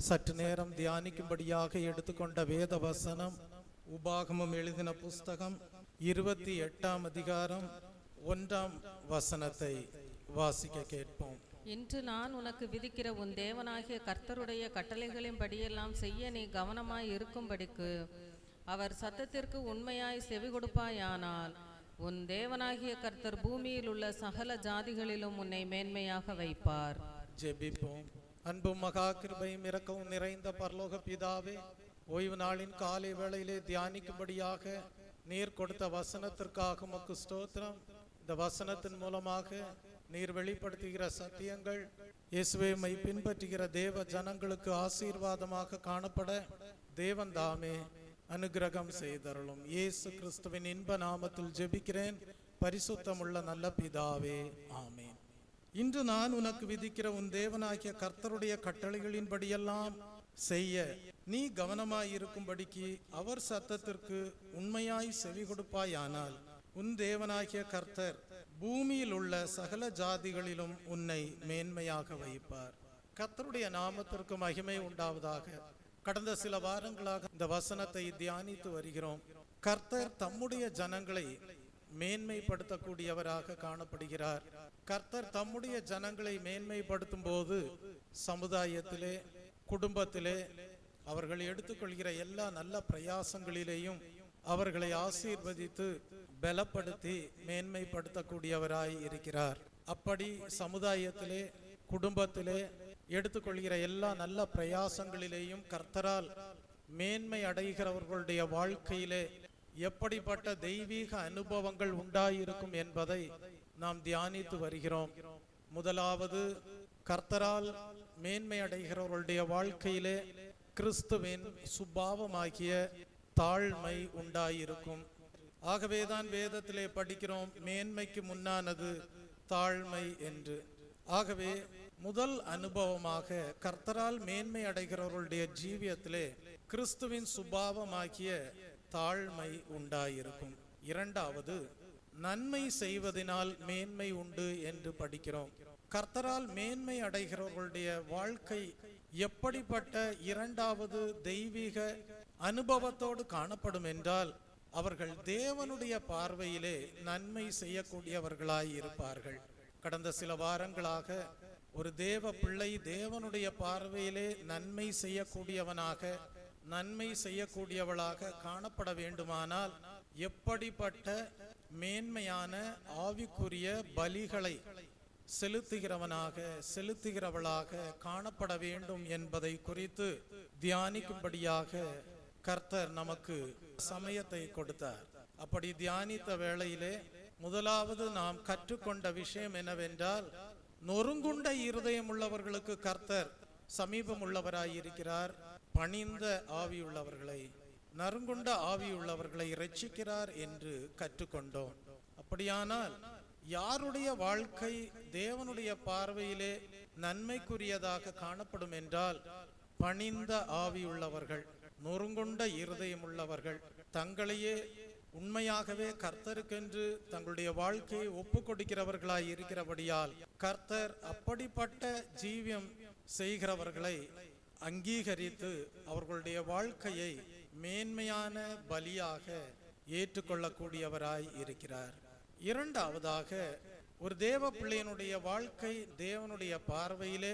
சற்று நேரம் தியானிக்கும்படியாக எடுத்துக்கொண்ட வேத வசனம் உபாகமம் எழுதின புஸ்தகம் 28ஆம் அதிகாரம் 1ஆம் வசனத்தை வாசிக்க கேட்போம். இன்று நான் உனக்கு விதிக்கிற உன் தேவனாகிய கர்த்தருடைய கட்டளைகளின் படியெல்லாம் செய்ய நீ கவனமாய் இருக்கும்படிக்கு அவர் சத்தத்திற்கு உண்மையாய் செவி கொடுப்பாயானால் உன் தேவனாகிய கர்த்தர் பூமியில் உள்ள சகல ஜாதிகளிலும் உன்னை மேன்மையாக வைப்பார். ஜெபிப்போம். அன்பும் மகா கிருபையும் இரக்கமும் நிறைந்த பரலோக பிதாவே, ஓய்வு நாளின் காலை வேளையிலே தியானிக்கும்படியாக நீர் கொடுத்த வசனத்திற்காக உமக்கு ஸ்தோத்திரம். இந்த வசனத்தின் மூலமாக நீர் வெளிப்படுத்துகிற சத்தியங்கள் இயேசுவை பின்பற்றுகிற தேவ ஜனங்களுக்கு ஆசீர்வாதமாக காணப்பட தேவன் தாமே அனுகிரகம் செய்தருளும். இயேசு கிறிஸ்துவின் இன்ப நாமத்தில் ஜெபிக்கிறேன், பரிசுத்தமுள்ள நல்ல பிதாவே, ஆமென். இன்று நான் உனக்கு விதிக்கிற உன் தேவனாகிய கர்த்தருடைய கட்டளைகளின்படியெல்லாம் செய்ய நீ கவனமாயிருக்கும்படிக்கு அவர் சத்தத்திற்கு உண்மையாய் செவி கொடுப்பாயானால் உன் தேவனாகிய கர்த்தர் பூமியில் உள்ள சகல ஜாதிகளிலும் உன்னை மேன்மையாக வைப்பார். கர்த்தருடைய நாமத்திற்கு மகிமை உண்டாவதாக. கடந்த சில வாரங்களாக இந்த வசனத்தை தியானித்து வருகிறோம். கர்த்தர் தம்முடைய ஜனங்களை மேன்மைப்படுத்தக்கூடியவராக காணப்படுகிறார். கர்த்தர் தம்முடைய ஜனங்களை மேன்மைப்படுத்தும் போது சமுதாயத்திலே, குடும்பத்திலே அவர்கள் எடுத்துக்கொள்கிற எல்லா நல்ல பிரயாசங்களிலேயும் அவர்களை ஆசீர்வதித்து பலப்படுத்தி மேன்மைப்படுத்தக்கூடியவராய் இருக்கிறார். அப்படி சமுதாயத்திலே, குடும்பத்திலே எடுத்துக்கொள்கிற எல்லா நல்ல பிரயாசங்களிலேயும் கர்த்தரால் மேன்மை அடைகிறவர்களுடைய வாழ்க்கையிலே எப்படிப்பட்ட தெய்வீக அனுபவங்கள் உண்டாயிருக்கும் என்பதை நாம் தியானித்து வருகிறோம். முதலாவது, கர்த்தரால் மேன்மை அடைகிறவர்களுடைய வாழ்க்கையிலே கிறிஸ்துவின் சுபாவமாகிய தாழ்மை உண்டாயிருக்கும். ஆகவேதான் வேதத்திலே படிக்கிறோம், மேன்மைக்கு முன்னானது தாழ்மை என்று. ஆகவே முதல் அனுபவமாக கர்த்தரால் மேன்மை அடைகிறவர்களுடைய ஜீவியத்திலே கிறிஸ்துவின் சுபாவமாகிய தாழ்மை உண்டாயிருக்கும். இரண்டாவது, நன்மை செய்வதனால் மேன்மை உண்டு என்று படிக்கிறோம். கர்த்தரால் மேன்மை அடைகிறவர்களுடைய வாழ்க்கை எப்படிப்பட்ட இரண்டாவது தெய்வீக அனுபவத்தோடு காணப்படும் என்றால், அவர்கள் தேவனுடைய பார்வையிலே நன்மை செய்யக்கூடியவர்களாய் இருப்பார்கள். கடந்த சில வாரங்களாக ஒரு தேவ பிள்ளை தேவனுடைய பார்வையிலே நன்மை செய்யக்கூடியவனாக, நன்மை செய்யக்கூடியவளாக காணப்பட வேண்டுமானால் எப்படிப்பட்ட மேன்மையான ஆவிக்குரிய பலிகளை செலுத்துகிறவளாக காணப்பட வேண்டும் என்பதை குறித்து தியானிக்கும்படியாக கர்த்தர் நமக்கு சமயத்தை கொடுத்தார். அப்படி தியானித்த வேளையிலே முதலாவது நாம் கற்றுக்கொண்ட விஷயம் என்னவென்றால், நொறுங்குண்ட இருதயம் உள்ளவர்களுக்கு கர்த்தர் சமீபம் உள்ளவராயிருக்கிறார். பணிந்த ஆவியுள்ளவர்களை, நறுங்குண்ட ஆவியுள்ளவர்களை இரட்சிக்கிறார் என்று கற்றுக்கொண்டோம். அப்படியானால் யாருடைய வாழ்க்கை தேவனுடைய பார்வையிலே நன்மைக்குரியதாக காணப்படும் என்றால், பணிந்த ஆவியுள்ளவர்கள், நொறுங்குண்ட இருதயம் உள்ளவர்கள், தங்களையே உண்மையாகவே கர்த்தருக்கென்று தங்களுடைய வாழ்க்கையை ஒப்பு கொடுக்கிறவர்களாய் இருக்கிறபடியால் கர்த்தர் அப்படிப்பட்ட ஜீவியம் செய்கிறவர்களை அங்கீகரித்து அவர்களுடைய வாழ்க்கையை மேன்மையான பலியாக ஏற்றுக்கொள்ளக்கூடியவராய் இருக்கிறார். இரண்டாவதாக, ஒரு தேவ பிள்ளையினுடைய வாழ்க்கை தேவனுடைய பார்வையிலே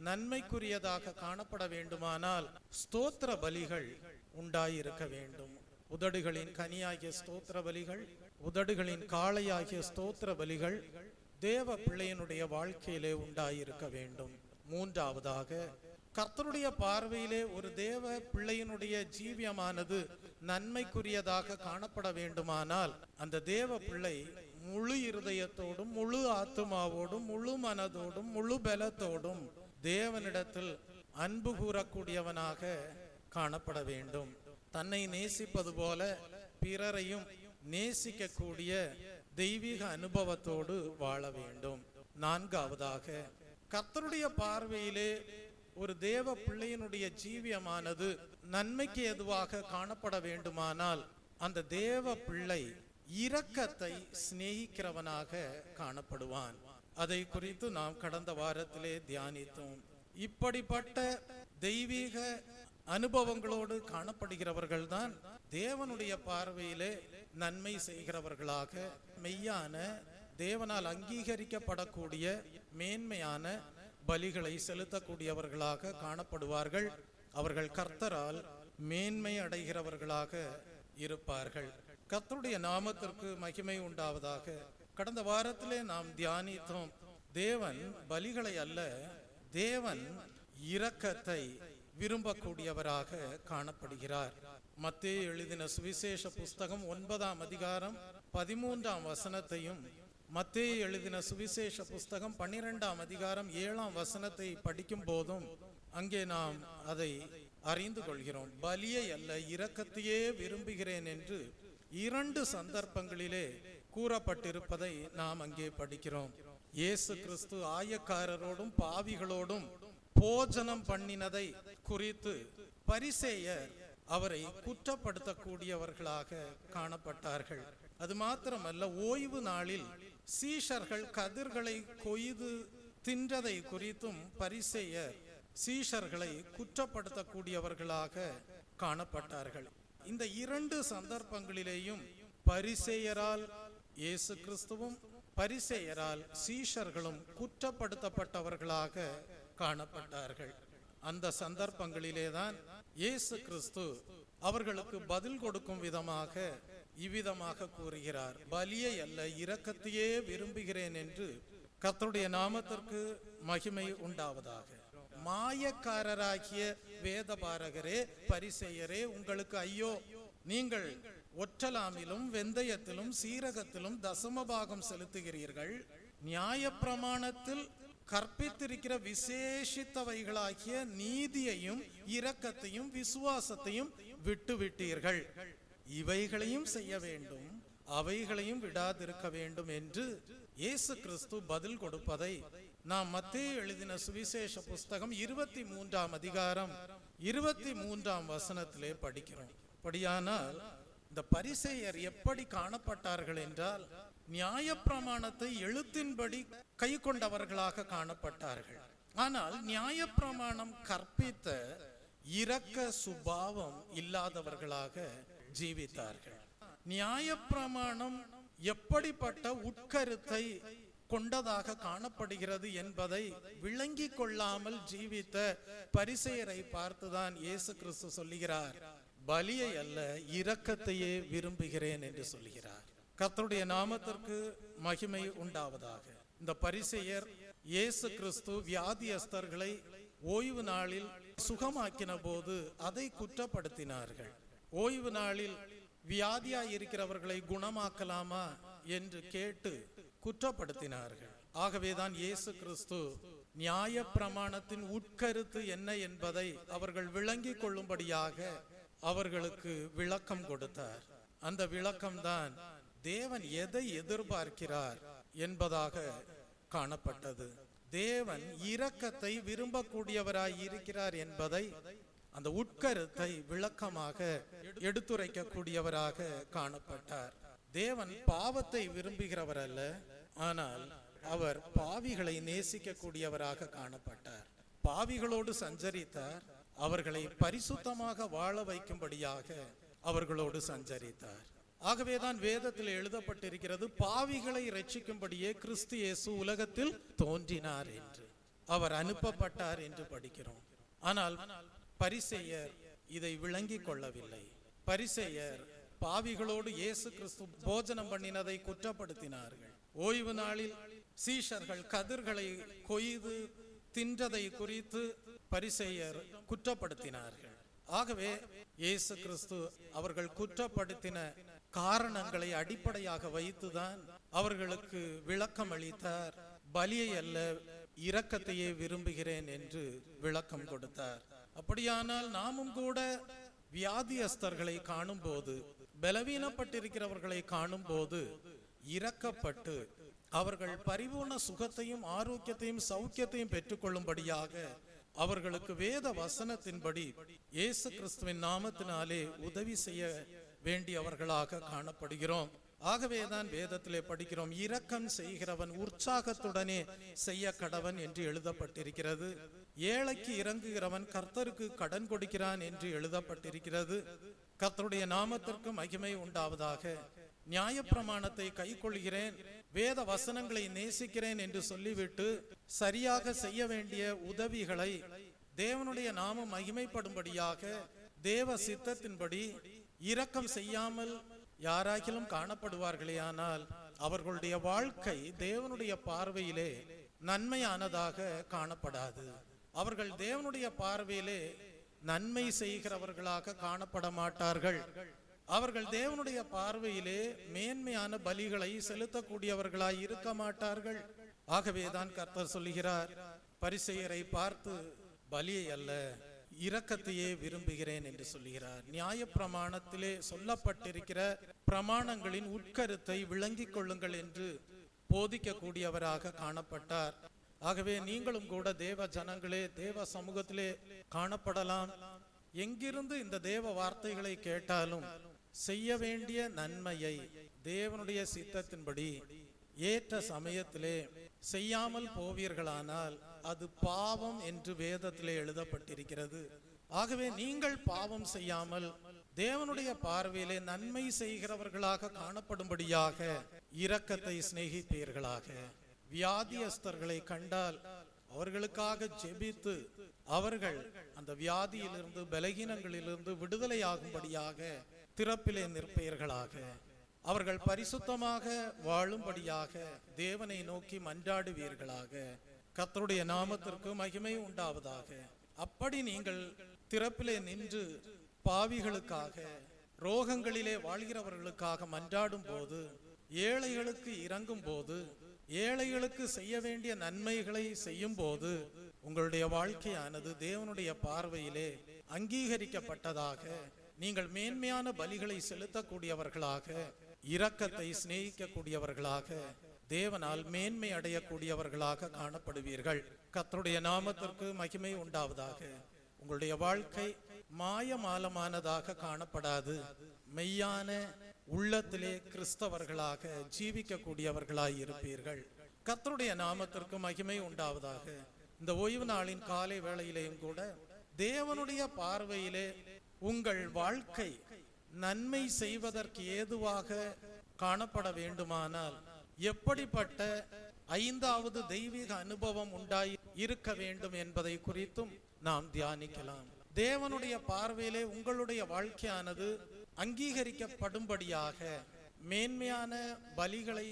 நன்மைக்குரியதாக காணப்பட வேண்டுமானால் ஸ்தோத்திர பலிகள் உண்டாயிருக்க வேண்டும். உதடுகளின் கனியாகிய ஸ்தோத்திர பலிகள், உதடுகளின் காளையாகிய ஸ்தோத்திர பலிகள் தேவ பிள்ளையினுடைய வாழ்க்கையிலே உண்டாயிருக்க வேண்டும். மூன்றாவதாக, கர்த்தருடைய பார்வையிலே ஒரு தேவ பிள்ளையினுடைய ஜீவியமானது நன்மைக்குரியதாக காணப்பட வேண்டுமானால் அந்த தேவ பிள்ளை முழு இருதயத்தோடும், முழு ஆத்துமாவோடும், முழு மனதோடும், முழு பலத்தோடும் தேவனிடத்தில் அன்பு கூறக்கூடியவனாக காணப்பட வேண்டும். தன்னை நேசிப்பது போல பிறரையும் நேசிக்கக்கூடிய தெய்வீக அனுபவத்தோடு வாழ வேண்டும். நான்காவதாக, கர்த்தருடைய பார்வையிலே ஒரு தேவ பிள்ளையினுடைய ஜீவியமானது நன்மைக்கு எதுவாக காணப்பட வேண்டுமானால் அந்த தேவ பிள்ளை இரக்கத்தை சிநேகிக்கிறவனாக காணப்படுவான். அதை குறித்து நாம் கடந்த வாரத்திலே தியானித்தோம். இப்படிப்பட்ட தெய்வீக அனுபவங்களோடு காணப்படுகிறவர்கள் தான் தேவனுடைய பார்வையிலே நன்மை செய்கிறவர்களாக, மெய்யான தேவனால் அங்கீகரிக்கப்படக்கூடிய மேன்மையான பலிகளை செலுத்தக்கூடியவர்களாக காணப்படுவார்கள். அவர்கள் கர்த்தரால் மேன்மை அடைகிறவர்களாக இருப்பார்கள். கர்த்தருடைய நாமத்திற்கு மகிமை உண்டாவதாக. கடந்த வாரத்திலே நாம் தியானித்தோம், தேவன் பலிகளை அல்ல, தேவன் இரக்கத்தை விரும்பக்கூடியவராக காணப்படுகிறார். மத்தேயு எழுதின சுவிசேஷ புஸ்தகம் 9ஆம் அதிகாரம் 13ஆம் வசனத்தையும், மத்தேயு எழுதின சுவிசேஷ புஸ்தகம் 12ஆம் அதிகாரம் 7ஆம் வசனத்தை படிக்கும் போதும் அங்கே நாம் அதை அறிந்து கொள்கிறோம். பலியை அல்ல இரக்கத்தையே விரும்புகிறேன் என்று 2 சந்தர்ப்பங்களிலே கூறப்பட்டிருப்பதை நாம் அங்கே படிக்கிறோம். இயேசு கிறிஸ்து ஆயக்காரரோடும் பாவிகளோடும் போஜனம் பண்ணினதை குறித்து பரிசேயர் அவரை குற்றப்படுத்தக்கூடியவர்களாக காணப்பட்டார்கள். அது மாத்திரமல்ல, ஓய்வு நாளில் சீஷர்கள் கதிர்களை கொய்து தின்றதை குறித்தும் பரிசேயர் சீஷர்களை குற்றப்படுத்தக்கூடியவர்களாக காணப்பட்டார்கள். இந்த 2 சந்தர்ப்பங்களிலேயும் பரிசேயரால் இயேசு கிறிஸ்துவும் பரிசேயரால் சீஷர்களும் குற்றப்படுத்தப்பட்டவர்களாக காணப்பட்டார்கள். அந்த சந்தர்ப்பங்களிலேதான் இயேசு கிறிஸ்து அவர்களுக்கு பதில் கொடுக்கும் விதமாக இவ்விதமாக கூறுகிறார், பலியை அல்ல இரக்கத்தையே விரும்புகிறேன் என்று. கர்த்தருடைய நாமத்திற்கு மகிமை உண்டாவதாக. மாயக்காரராகிய வேதபாரகரே, பரிசேயரே, உங்களுக்கு ஐயோ! நீங்கள் ஒற்றலாமிலும் வெந்தயத்திலும் சீரகத்திலும் தசமபாகம் செலுத்துகிறீர்கள், நியாயப்பிரமாணத்தில் கற்பித்திருக்கிற விசேஷித்தவைகளாகிய நீதியையும் இரக்கத்தையும் விசுவாசத்தையும் விட்டுவிட்டீர்கள். இவைகளையும் செய்ய வேண்டும், அவைகளையும் விடாதிருக்க வேண்டும் என்று இயேசு கிறிஸ்து பதில் கொடுப்பதை நாம் மத்தேயு எழுதின சுவிசேஷ புஸ்தகம் 23ஆம் அதிகாரம் 23ஆம் வசனத்திலே படிக்கிறோம். படியானால் இந்த பரிசேயர் எப்படி காணப்பட்டார்கள் என்றால், நியாயப்பிரமாணத்தை எழுத்தின்படி கை கொண்டவர்களாக காணப்பட்டார்கள். ஆனால் நியாயப்பிரமாணம் கற்பித்த இரக்க சுபாவம் இல்லாதவர்களாக ஜீவித்தார்கள். நியாயப்பிரமாணம் எப்படிப்பட்ட உட்கருத்தை கொண்டதாக காணப்படுகிறது என்பதை விளங்கி கொள்ளாமல் ஜீவித்த பரிசேயரை பார்த்துதான் இயேசு கிறிஸ்து சொல்லுகிறார், பலியை அல்ல இரக்கத்தையே விரும்புகிறேன் என்று சொல்கிறார். கர்த்தருடைய நாமத்திற்கு மகிமை உண்டாவதாக. இந்த பரிசேயர் இயேசு கிறிஸ்து வியாதியஸ்தர்களை ஓய்வு நாளில் சுகமாக்கின போது அதை குற்றப்படுத்தினார்கள். ஓய்வு நாளில் வியாதியாய் இருக்கிறவர்களை குணமாக்கலாமா என்று கேட்டு குற்றப்படுத்தினார்கள். ஆகவேதான் இயேசு கிறிஸ்து நியாய பிரமாணத்தின் உட்கருத்து என்ன என்பதை அவர்கள் விளங்கிக் கொள்ளும்படியாக அவர்களுக்கு விளக்கம் கொடுத்தார். அந்த விளக்கம்தான் தேவன் எதை எதிர்பார்க்கிறார் என்பதாக காணப்பட்டது. தேவன் இரக்கத்தை விரும்பக்கூடியவராய் இருக்கிறார் என்பதை அந்த உட்கருத்தை விளக்கமாக எடுத்துரைக்க கூடியவராக காணப்பட்டார். தேவன் பாவத்தை விரும்புகிறவர் அல்ல, ஆனால் அவர் பாவிகளை நேசிக்க கூடியவராக காணப்பட்டார். பாவிகளோடு சஞ்சரித்தார், அவர்களை பரிசுத்தமாக வாழ வைக்கும்படியாக அவர்களோடு சஞ்சரித்தார். ஆகவேதான் வேதத்தில் எழுதப்பட்டிருக்கிறது, பாவிகளை ரட்சிக்கும்படியே கிறிஸ்து இயேசு உலகத்தில் தோன்றினார் என்று, அவர் அனுப்பப்பட்டார் என்று படிக்கிறோம். ஆனால் பரிசேயர் இதை விளங்கிக் கொள்ளவில்லை. பரிசேயர் பாவிகளோடு இயேசு கிறிஸ்து போஜனம் பண்ணினதை குற்றப்படுத்தினார்கள். ஓய்வு நாளில் சீஷர்கள் கதிர்களை கொய்து தின்றதை குறித்து பரிசேயர் குற்றப்படுத்தினார்கள். ஆகவே இயேசு கிறிஸ்து அவர்கள் குற்றப்படுத்தின காரணங்களை அடிப்படையாக வைத்துதான் அவர்களுக்கு விளக்கம் அளித்தார். பலியை அல்ல இரக்கத்தையே விரும்புகிறேன் என்று விளக்கம் கொடுத்தார். அப்படியானால் நாமும் கூட வியாதியஸ்தர்களை காணும் போது, பலவீனப்பட்டிருக்கிறவர்களை காணும் போது இரக்கப்பட்டு அவர்கள் பரிபூர்ண சுகத்தையும் ஆரோக்கியத்தையும் சௌக்கியத்தையும் பெற்றுக்கொள்ளும்படியாக அவர்களுக்கு வேத வசனத்தின்படி இயேசு கிறிஸ்துவின் நாமத்தினாலே உதவி செய்ய வேண்டியவர்களாக காணப்படுகிறோம். ஆகவேதான் வேதத்திலே படிக்கிறோம், இரக்கம் செய்கிறவன் உற்சாகத்துடனே செய்ய கடவன் என்று எழுதப்பட்டிருக்கிறது. ஏழைக்கு இறங்குகிறவன் கர்த்தருக்கு கடன் கொடுக்கிறான் என்று எழுதப்பட்டிருக்கிறது. கர்த்தருடைய நாமத்திற்கு மகிமை உண்டாவதாக. நியாயப்பிரமாணத்தை கைக்கொள்கிறேன், வேத வசனங்களை நேசிக்கிறேன் என்று சொல்லிவிட்டு சரியாக செய்ய வேண்டிய உதவிகளை தேவனுடைய நாமம் மகிமைப்படும்படியாக தேவ சித்தத்தின்படி இரக்கம் செய்யாமல் யாராகிலும் காணப்படுவார்களேயானால் அவர்களுடைய வாழ்க்கை தேவனுடைய பார்வையிலே நன்மையானதாக காணப்படாது. அவர்கள் தேவனுடைய பார்வையிலே நன்மை செய்கிறவர்களாக காணப்பட மாட்டார்கள். அவர்கள் தேவனுடைய பார்வையிலே மேன்மையான பலிகளை செலுத்தக்கூடியவர்களாய் இருக்க மாட்டார்கள். ஆகவேதான் கர்த்தர் சொல்லுகிறார், பரிசேயரை பார்த்து பலியை அல்ல இரக்கத்தையே விரும்புகிறேன் என்று சொல்லுகிறார். நியாய பிரமாணத்திலே சொல்லப்பட்டிருக்கிற பிரமாணங்களின் உட்கருத்தை விளங்கிக் கொள்ளுங்கள் என்று போதிக்கக்கூடியவராக காணப்பட்டார். ஆகவே நீங்களும் கூட தேவ ஜனங்களே, தேவ சமூகத்திலே காணப்படலாம். எங்கிருந்து இந்த தேவ வார்த்தைகளை கேட்டாலும் செய்ய வேண்டிய நன்மையை தேவனுடைய சித்தத்தின்படி ஏற்ற சமயத்திலே செய்யாமல் போவீர்களானால் அது பாவம் என்று வேதத்திலே எழுதப்பட்டிருக்கிறது. ஆகவே நீங்கள் பாவம் செய்யாமல் தேவனுடைய பார்வையிலே நன்மை செய்கிறவர்களாக காணப்படும்படியாக இரக்கத்தை சிநேகிப்பீர்களாக. வியாதியஸ்தர்களை கண்டால் அவர்களுக்காக ஜெபித்து அவர்கள் அந்த வியாதியிலிருந்து பலகீனங்களிலிருந்து விடுதலையாகும்படியாக திறப்பிலே நிற்பீர்களாக. அவர்கள் பரிசுத்தமாக வாழும்படியாக தேவனை நோக்கி மன்றாடுவீர்களாக. கர்த்தருடைய நாமத்திற்கு மகிமை உண்டாவதாக. அப்படி நீங்கள் திறப்பிலே நின்று பாவிகளுக்காக, ரோகங்களிலே வாழ்கிறவர்களுக்காக மன்றாடும் போது, ஏழைகளுக்கு இறங்கும் போது, ஏழைகளுக்கு செய்ய வேண்டிய நன்மைகளை செய்யும் போது உங்களுடைய வாழ்க்கையானது தேவனுடைய பார்வையிலே அங்கீகரிக்கப்பட்டதாக, நீங்கள் மேன்மையான பலிகளை செலுத்தக்கூடியவர்களாக, இரக்கத்தை சிநேகிக்கக்கூடியவர்களாக, தேவனால் மேன்மை அடையக்கூடியவர்களாக காணப்படுவீர்கள். கர்த்தருடைய நாமத்திற்கு மகிமை உண்டாவதாக. உங்களுடைய வாழ்க்கை மாயமாலமானதாக காணப்படாது. மெய்யான உள்ளத்திலே கிறிஸ்தவர்களாக ஜீவிக்கக்கூடியவர்களாய் இருப்பீர்கள். கர்த்தருடைய நாமத்திற்கு மகிமை உண்டாவதாக. இந்த ஓய்வு நாளின் காலை வேளையிலேயும் கூட தேவனுடைய பார்வையிலே உங்கள் வாழ்க்கை நன்மை செய்வதற்கு ஏதுவாக காணப்பட வேண்டுமானால் எப்படிப்பட்ட ஐந்தாவது தெய்வீக அனுபவம் உண்டாய் இருக்க வேண்டும் என்பதை குறித்தும் நாம் தியானிக்கலாம். தேவனுடைய பார்வையிலே உங்களுடைய வாழ்க்கையானது அங்கீகரிக்கப்படும்படியாக மேன்மையான பலிகளை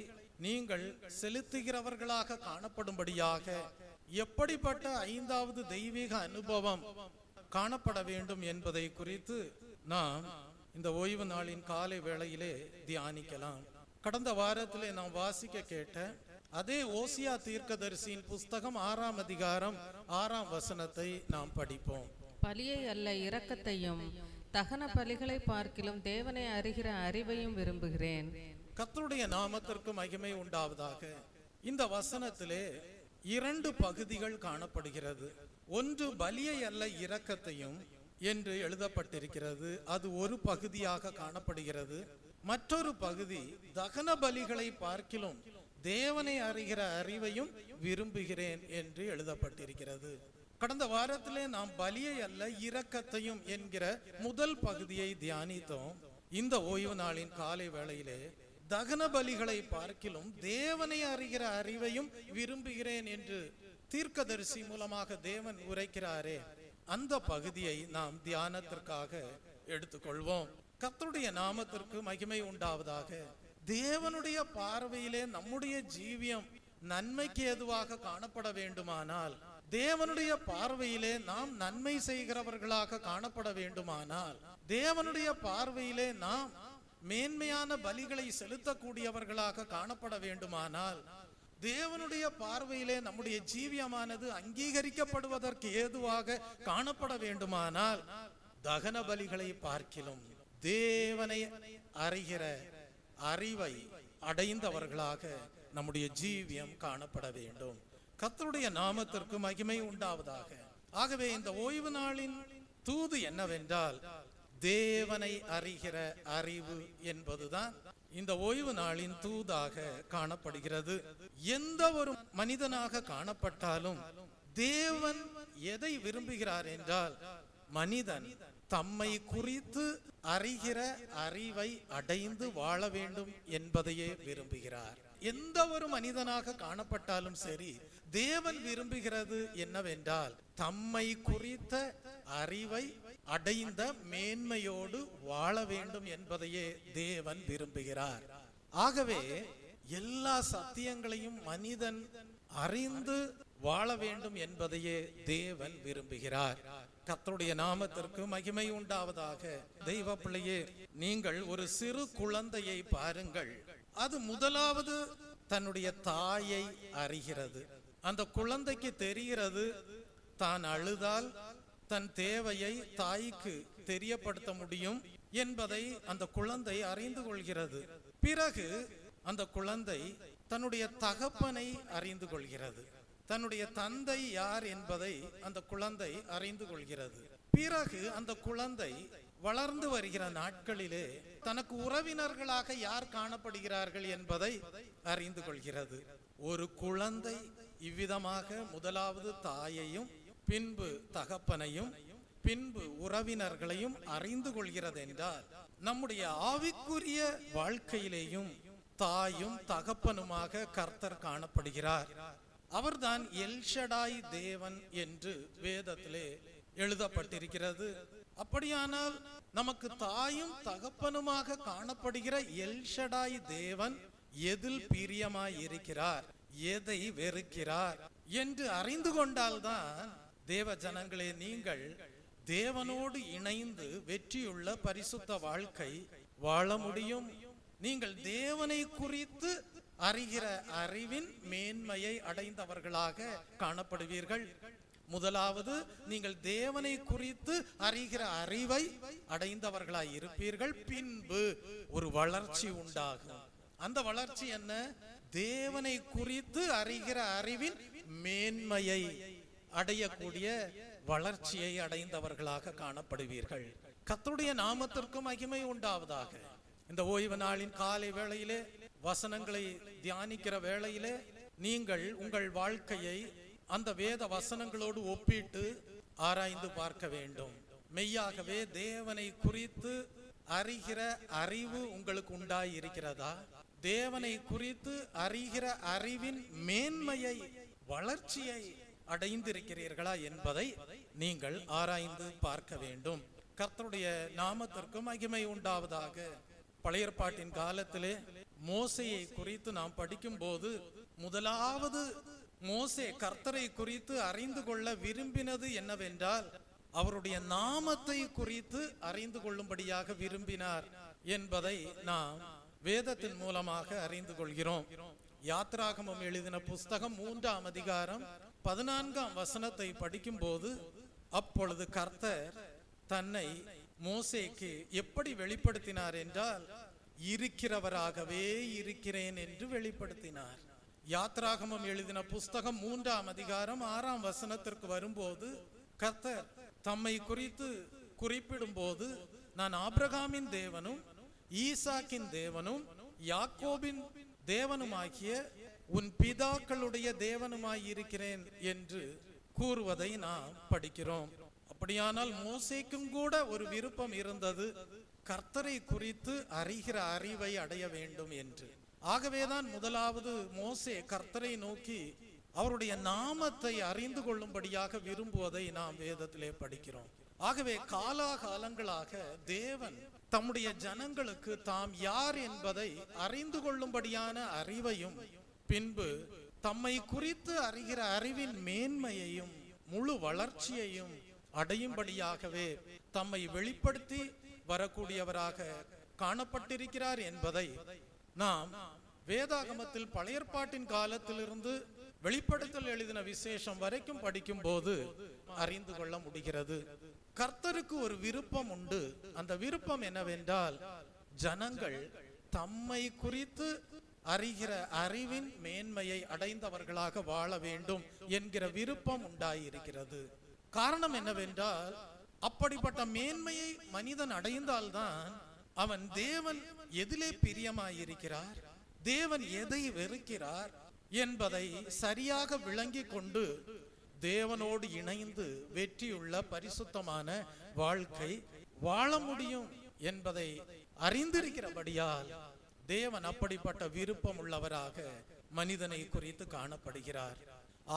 நீங்கள் செலுத்துகிறவர்களாக காணப்படும்படியாக எப்படிப்பட்ட ஐந்தாவது தெய்வீக அனுபவம் காணப்பட வேண்டும் என்பதை குறித்து நாம் இந்த ஓய்வு நாளின் காலை வேளையிலே தியானிக்கலாம். கடந்த வாரத்திலே நாம் வாசிக்க கேட்ட அதே ஓசியா தீர்க்கதரிசியின் புஸ்தகம் 6ஆம் அதிகாரம் 6ஆம் வசனத்தை நாம் படிப்போம். பலியை அல்ல இரக்கத்தையும் தகன பலிகளை பார்க்கிலும் தேவனை அறிகிற அறிவையும் விரும்புகிறேன். கர்த்தருடைய நாமத்திற்கு மகிமை உண்டாவதாக. இந்த வசனத்திலே 2 பகுதிகள் காணப்படுகிறது. ஒன்று பலியை அல்ல இரக்கத்தையும் என்று எழுதப்பட்டிருக்கிறது, அது ஒரு பகுதியாக காணப்படுகிறது. மற்றொரு பகுதி தகன பலிகளை பார்க்கிலும் தேவனை அறிகிற அறிவையும் விரும்புகிறேன் என்று எழுதப்பட்டிருக்கிறது. கடந்த வாரத்திலே நாம் பலியை அல்ல இரக்கத்தையும் என்கிற முதல் பகுதியை தியானித்தோம். இந்த ஓய்வு நாளின் காலை வேளையிலே தகன பலிகளை பார்க்கிலும் தேவனை அறிகிற அறிவையும் விரும்புகிறேன் என்று தீர்க்கதரிசி மூலமாக தேவன் உரைக்கிறாரே, அந்த பகுதியை நாம் தியானத்திற்காக எடுத்துக்கொள்வோம். கர்த்தருடைய நாமத்திற்கு மகிமை உண்டாவதாக. தேவனுடைய பார்வையிலே நம்முடைய ஜீவியம் நன்மைக்கு ஏதுவாக காணப்பட வேண்டுமானால், தேவனுடைய பார்வையிலே நாம் நன்மை செய்கிறவர்களாக காணப்பட வேண்டுமானால், தேவனுடைய பார்வையிலே நாம் மேன்மையான பலிகளை செலுத்தக்கூடியவர்களாக காணப்பட வேண்டுமானால், தேவனுடைய பார்வையிலே நம்முடைய ஜீவியமானது அங்கீகரிக்கப்படுவதற்கு ஏதுவாக காணப்பட வேண்டுமானால், தகன பலிகளை பார்க்கிலும் தேவனை அறிகிற அறிவை அடைந்தவர்களாக நம்முடைய ஜீவியம் காணப்பட வேண்டும். கர்த்தருடைய நாமத்திற்கு மகிமை உண்டாவதாக. ஆகவே இந்த ஓய்வு நாளின் தூது என்னவென்றால், தேவனை அறிகிற அறிவு என்பதுதான் இந்த ஓய்வு நாளின் தூதாக காணப்படுகிறது. எந்த ஒரு மனிதனாக காணப்பட்டாலும் தேவன் எதை விரும்புகிறார் என்றால், மனிதன் தம்மை குறித்து அறிகிற அறிவை அடைந்து வாழ வேண்டும் என்பதையே விரும்புகிறார். எந்த ஒரு மனிதனாக காணப்பட்டாலும் சரி, தேவன் விரும்புகிறது என்னவென்றால், தம்மை குறித்த அறிவை அடைந்த மேன்மையோடு வாழ வேண்டும் என்பதையே தேவன் விரும்புகிறார். ஆகவே எல்லா சத்தியங்களையும் மனிதன் அறிந்து வாழ வேண்டும் என்பதையே தேவன் விரும்புகிறார். கர்த்தருடைய நாமத்திற்கு மகிமை உண்டாவதாக. தெய்வ பிள்ளையே, நீங்கள் ஒரு சிறு குழந்தையை பாருங்கள். அது முதலாவது தன்னுடைய தாயை அறிகிறது. அந்த குழந்தைக்கு தெரிகிறது, தான் அழுதால் தன் தேவையை தாய்க்கு தெரியப்படுத்த முடியும் என்பதை அந்த குழந்தை அறிந்து கொள்கிறது. பிறகு அந்த குழந்தை தன்னுடைய தகப்பனை அறிந்து கொள்கிறது. தன்னுடைய தந்தை யார் என்பதை அந்த குழந்தை அறிந்து கொள்கிறது. பிறகு அந்த குழந்தை வளர்ந்து வருகிற நாட்களிலே தனக்கு உறவினர்களாக யார் காணப்படுகிறார்கள் என்பதை அறிந்து கொள்கிறது. ஒரு குழந்தை இவ்விதமாக முதலாவது தாயையும், பின்பு தகப்பனையும், பின்பு உறவினர்களையும் அறிந்து கொள்கிறது என்றால், நம்முடைய ஆவிக்குரிய வாழ்க்கையிலேயும் தாயும் தகப்பனுமாக கர்த்தர் காணப்படுகிறார். அவர்தான் எல்ஷடாய் தேவன் என்று வேதத்திலே எழுதப்பட்டிருக்கிறது. அப்படியானால் நமக்கு தாயும் தகப்பனுமாக காணப்படுகிற எல்ஷடாய் தேவன் எதில் பிரியமாய் இருக்கிறார், எதை வெறுக்கிறார் என்று அறிந்து கொண்டால்தான் தேவ ஜனங்களே, நீங்கள் தேவனோடு இணைந்து வெற்றியுள்ள பரிசுத்த வாழ்க்கை வாழ முடியும். நீங்கள் தேவனை குறித்து அறிகிற அறிவின் மேன்மையை அடைந்தவர்களாக காணப்படுவீர்கள். முதலாவது, நீங்கள் தேவனை குறித்து அறிகிற அறிவை அடைந்தவர்களாய் இருப்பீர்கள். பின்பு ஒரு வளர்ச்சி உண்டாகும். அந்த வளர்ச்சி என்ன? தேவனை குறித்து அறிகிற அறிவின் மேன்மையை அடையக்கூடிய வளர்ச்சியை அடைந்தவர்களாக காணப்படுவீர்கள். கர்த்தருடைய நாமத்திற்கு மகிமை உண்டாவதாக. இந்த ஓய்வு நாளின் காலை வேளையிலே வசனங்களை தியானிக்கிற வேளையிலே நீங்கள் உங்கள் வாழ்க்கையை அந்த வேத வசனங்களோடு ஒப்பிட்டு ஆராய்ந்து பார்க்க வேண்டும். மெய்யாகவே தேவனை குறித்து அறிகிற அறிவு உங்களுக்கு உண்டாய் இருக்கிறதா? தேவனை குறித்து அறிகிற அறிவின் மேன்மையை, வளர்ச்சியை அடைந்திருக்கிறீர்களா என்பதை நீங்கள் ஆராய்ந்து பார்க்க வேண்டும். கர்த்தருடைய நாமத்திற்கு மகிமை உண்டாவதாக. பழைய ஏற்பாட்டின் காலத்திலே மோசேயை குறித்து நாம் படிக்கும் போது, முதலாவது மோசே கர்த்தரை குறித்து அறிந்து கொள்ள விரும்பினது என்னவென்றால், அவருடைய நாமத்தை குறித்து அறிந்து கொள்ளும்படியாக விரும்பினார் என்பதை நாம் வேதத்தின் மூலமாக அறிந்து கொள்கிறோம். யாத்ராகமம் எழுதின புஸ்தகம் 3ஆம் அதிகாரம் 14ஆம் வசனத்தை படிக்கும் போது, அப்பொழுது கர்த்தர் தன்னை மோசேக்கு எப்படி வெளிப்படுத்தினார் என்றால், இருக்கிறவராகவே இருக்கிறேன் என்று வெளிப்படுத்தினார். யாத்ராகமம் எழுதின புஸ்தகம் 3ஆம் அதிகாரம் 6ஆம் வசனத்திற்கு வரும்போது, கர்த்தர் தம்மை குறித்து குறிப்பிடும் போது, நான் ஆபிரகாமின் தேவனும் ஈசாக்கின் தேவனும் யாக்கோபின் தேவனுமாகிய உன் பிதாக்களுடைய தேவனுமாய் இருக்கிறேன் என்று கூறுவதை நாம் படிக்கிறோம். அப்படியானால் மோசேக்கும் கூட ஒரு விருப்பம் இருந்தது, கர்த்தரை குறித்து அறிகிற அறிவை அடைய வேண்டும் என்று. ஆகவேதான் முதலாவது மோசே கர்த்தரை நோக்கி அவருடைய நாமத்தை அறிந்து கொள்ளும்படியாக விரும்புவதை நாம் வேதத்திலே படிக்கிறோம். ஆகவே காலாகாலங்களாக தேவன் தம்முடைய ஜனங்களுக்கு தாம் யார் என்பதை அறிந்து கொள்ளும்படியான அறிவையும், பின்பு தம்மை குறித்து அறிகிற அறிவின் மேன்மையையும் முழு வளர்ச்சியையும் அடையும்படியாகவே தம்மை வெளிப்படுத்தி வரக்கூடியவராக காணப்பட்டிருக்கிறார் என்பதை நாம் வேதாகமத்தில் பழைய ஏற்பாட்டின் காலத்திலிருந்து வெளிப்படுத்தல் எழுதின விசேஷம் வரைக்கும் படிக்கும் போது அறிந்து கொள்ள முடிகிறது. கர்த்தருக்கு ஒரு விருப்பம் உண்டு. அந்த விருப்பம் என்னவென்றால், ஜனங்கள் தம்மை குறித்து அறிகிற அறிவின் மேன்மையை அடைந்தவர்களாக வாழ வேண்டும் என்கிற விருப்பம் உண்டாயிருக்கிறது. காரணம் என்னவென்றால், அப்படிப்பட்ட மேன்மையை மனிதன் அடைந்தால்தான் அவன் தேவன் எதிலே பிரியமாயிருக்கிறார், தேவன் எதை வெறுக்கிறார் என்பதை சரியாக விளங்கி கொண்டு தேவனோடு இணைந்து வெற்றியுள்ள பரிசுத்தமான வாழ்க்கை வாழ முடியும் என்பதை அறிந்திருக்கிறபடியால் தேவன் அப்படிப்பட்ட விருப்பம் உள்ளவராக மனிதனை குறித்து காணப்படுகிறார்.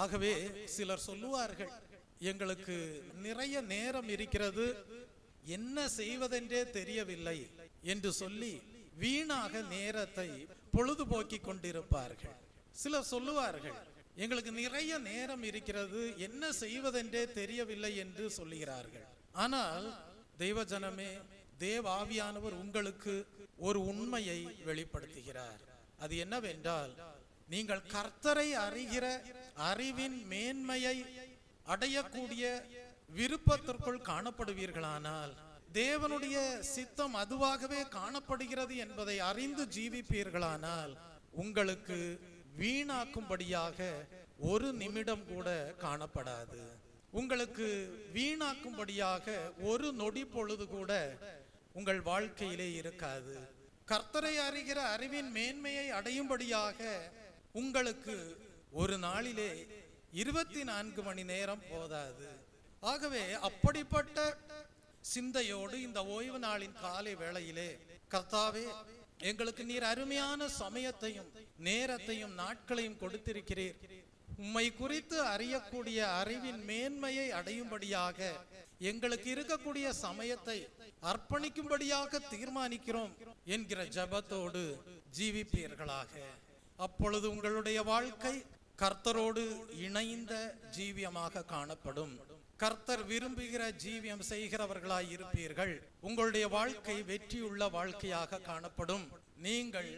ஆகவே சிலர் சொல்லுவார்கள், எங்களுக்கு நிறைய நேரம் இருக்கிறது, என்ன செய்வதென்றே தெரியவில்லை என்று சொல்லி வீணாக நேரத்தை பொழுதுபோக்கி கொண்டிருப்பார்கள். சிலர் சொல்லுவார்கள், எங்களுக்கு நிறைய நேரம் இருக்கிறது, என்ன செய்வதென்றே தெரியவில்லை என்று சொல்லுகிறார்கள். ஆனால் தெய்வ ஜனமே, தேவ ஆவியானவர் உங்களுக்கு ஒரு உண்மையை வெளிப்படுத்துகிறார். அது என்னவென்றால், நீங்கள் கர்த்தரை அறிகிற அறிவின் மேன்மையை அடையக்கூடிய விருப்பத்திற்குள் காணப்படுவீர்களானால், தேவனுடைய சித்தம் அதுவாகவே காணப்படுகிறது என்பதை அறிந்து ஜீவிப்பீர்களானால், உங்களுக்கு வீணாக்கும்படியாக ஒரு நிமிடம் கூட காணப்படாது. உங்களுக்கு வீணாக்கும்படியாக ஒரு நொடி பொழுது கூட உங்கள் வாழ்க்கையிலே இருக்காது. கர்த்தரை அறிகிற அறிவின் மேன்மையை அடையும்படியாக உங்களுக்கு ஒரு நாளிலே 24 மணி நேரம் போதாது. ஆகவே அப்படிப்பட்ட சிந்தையோடு இந்த ஓய்வு நாளின் காலை வேளையிலே, கர்த்தாவே, எங்களுக்கு நீர் அருமையான சமயத்தையும் நேரத்தையும் நாட்களையும் கொடுத்திருக்கிறீர், உம்மை குறித்து அறியக்கூடிய அறிவின் மேன்மையை அடையும்படியாக எங்களுக்கு இருக்கக்கூடிய சமயத்தை அர்ப்பணிக்கும்படியாக தீர்மானிக்கிறோம் என்கிற ஜெபத்தோடு ஜீவிப்பீர்களாக. அப்பொழுது உங்களுடைய வாழ்க்கை கர்த்தரோடு இணைந்த ஜீவியமாக காணப்படும். கர்த்தர் விரும்புகிற ஜீவியம் செய்கிறவர்களாய் இருப்பீர்கள். உங்களுடைய வாழ்க்கை வெற்றியுள்ள வாழ்க்கையாக காணப்படும். நீங்கள்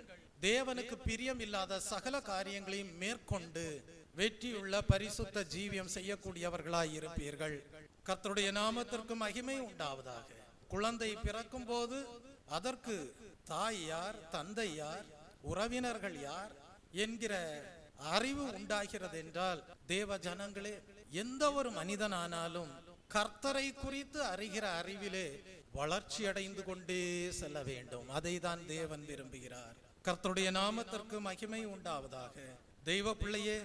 தேவனுக்கு பிரியம் இல்லாத சகல காரியங்களையும் மேற்கொண்டு வெற்றியுள்ள பரிசுத்த ஜீவியம் செய்யக்கூடியவர்களாய் இருப்பீர்கள். கர்த்தருடைய நாமத்திற்கு மகிமை உண்டாவதாக. குழந்தை பிறக்கும் போது அதற்கு தாய் யார், தந்தை யார், உறவினர்கள் யார் என்கிற அறிவு உண்டாகிறது என்றால், தேவ ஜனங்களே, எந்த ஒரு மனிதனானாலும் கர்த்தரை குறித்து அறிகிற அறிவிலே வளர்ச்சி அடைந்து கொண்டே செல்ல வேண்டும். அதை தான் தேவன் விரும்புகிறார். கர்த்தருடைய நாமத்திற்கு மகிமை உண்டாவதாக. தெய்வ பிள்ளையே,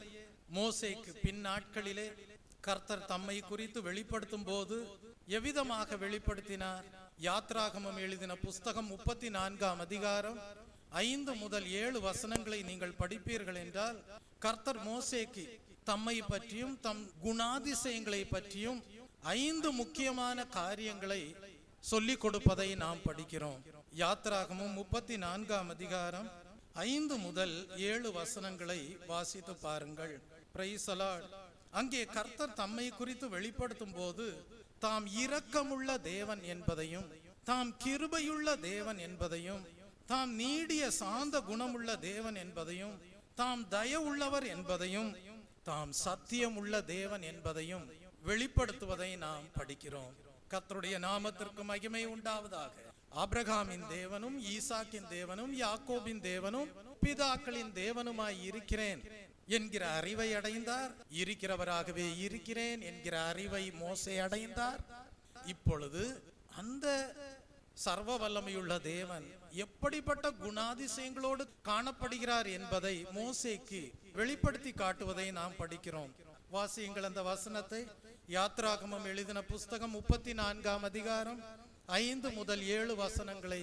மோசேக்கு பின் நாட்களிலே கர்த்தர் தம்மை குறித்து வெளிப்படுத்தும் போது எவ்விதமாக வெளிப்படுத்தினார்? யாத்ராகமம் எழுதின புஸ்தகம் 34ஆம் அதிகாரம் 5 முதல் 7 வசனங்களை நீங்கள் படிப்பீர்கள் என்றால், கர்த்தர் மோசேக்கு தம்மை பற்றியும் தம் குணாதிசயங்களை பற்றியும் 5 முக்கியமான காரியங்களை சொல்லிக் கொடுப்பதை நாம் படிக்கிறோம். யாத்ராகமம் 34ஆம் அதிகாரம் 5 முதல் 7 வசனங்களை வாசித்து பாருங்கள். Praise the Lord. அங்கே கர்த்தர் தம்மை குறித்து வெளிப்படுத்தும் போது தாம் இரக்கமுள்ள தேவன் என்பதையும், தாம் கிருபையுள்ள தேவன் என்பதையும், தாம் நீடிய சாந்த குணமுள்ள தேவன் என்பதையும், தாம் தயவுள்ளவர் என்பதையும், தாம் சத்தியமுள்ள தேவன் என்பதையும் வெளிப்படுத்துவதை நாம் படிக்கிறோம். கர்த்தருடைய நாமத்திற்கு மகிமை உண்டாவதாக. ஆபிரகாமின் தேவனும், ஈசாக்கின் தேவனும், யாக்கோபின் தேவனும், பிதாக்களின் தேவனுமாய் இருக்கிறேன் என்கிற அறிவை அடைந்தார். இருக்கிறவராகவே இருக்கிறேன் என்கிற அறிவை மோசே அடைந்தார். இப்பொழுது அந்த சர்வ வல்லமையுள்ள தேவன் எப்படிப்பட்ட குணாதிசயங்களோடு காணப்படுகிறார் என்பதை மோசேக்கு வெளிப்படுத்தி காட்டுவதை நாம் படிக்கிறோம். வாசியுங்கள் அந்த வசனத்தை. யாத்ராகமம் எழுதின புஸ்தகம் 34ஆம் அதிகாரம் 5 முதல் 7 வசனங்களை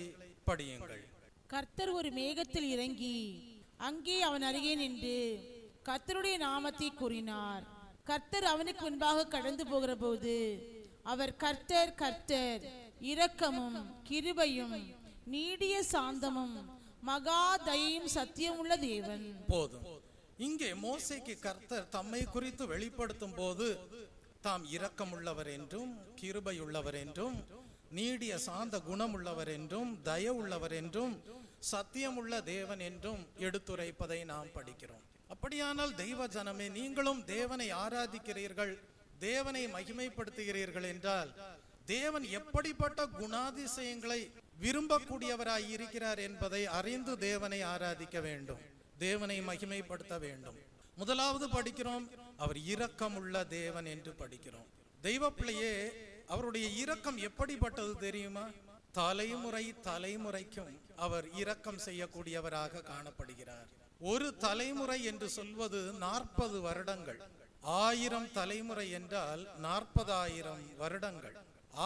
படியுங்கள். கர்த்தர் ஒரு மேகத்தில் இறங்கி அங்கே அவன் அருகே நின்று கர்த்தருடைய நாமத்தை கூறினார். கர்த்தர் அவனுக்கு முன்பாக கடந்து போகிற போது அவர், கர்த்தர் கர்த்தர், இரக்கமும் கிருபையும் நீடிய சாந்தமும் மகா தயையும் சத்தியமுள்ள தேவன். போதும். இங்கே மோசேக்கு கர்த்தர் தம்மை குறித்து வெளிப்படுத்தும் போது தாம் இரக்கமுள்ளவர் என்றும், கிருபையுள்ளவர் என்றும், நீடிய சாந்த குணமுள்ளவர் என்றும், தயவுள்ளவர் என்றும், சத்தியமுள்ள தேவன் என்றும் எடுத்துரைப்பதை நாம் படிக்கிறோம். அப்படியானால் தெய்வ ஜனமே, நீங்களும் தேவனை ஆராதிக்கிறீர்கள், தேவனை மகிமைப்படுத்துகிறீர்கள் என்றால், தேவன் எப்படிப்பட்ட குணாதிசயங்களை விரும்பக்கூடியவராய் இருக்கிறார் என்பதை அறிந்து தேவனை ஆராதிக்க வேண்டும், தேவனை மகிமைப்படுத்த வேண்டும். முதலாவது படிக்கிறோம், அவர் இரக்கமுள்ள தேவன் என்று படிக்கிறோம். தெய்வ பிள்ளையே, அவருடைய இரக்கம் எப்படிப்பட்டது தெரியுமா? தலைமுறை தலைமுறைக்கும் அவர் இரக்கம் செய்யக்கூடியவராக காணப்படுகிறார். ஒரு தலைமுறை என்று சொல்வது 40 வருடங்கள். 1000 தலைமுறை என்றால் 40,000 வருடங்கள்.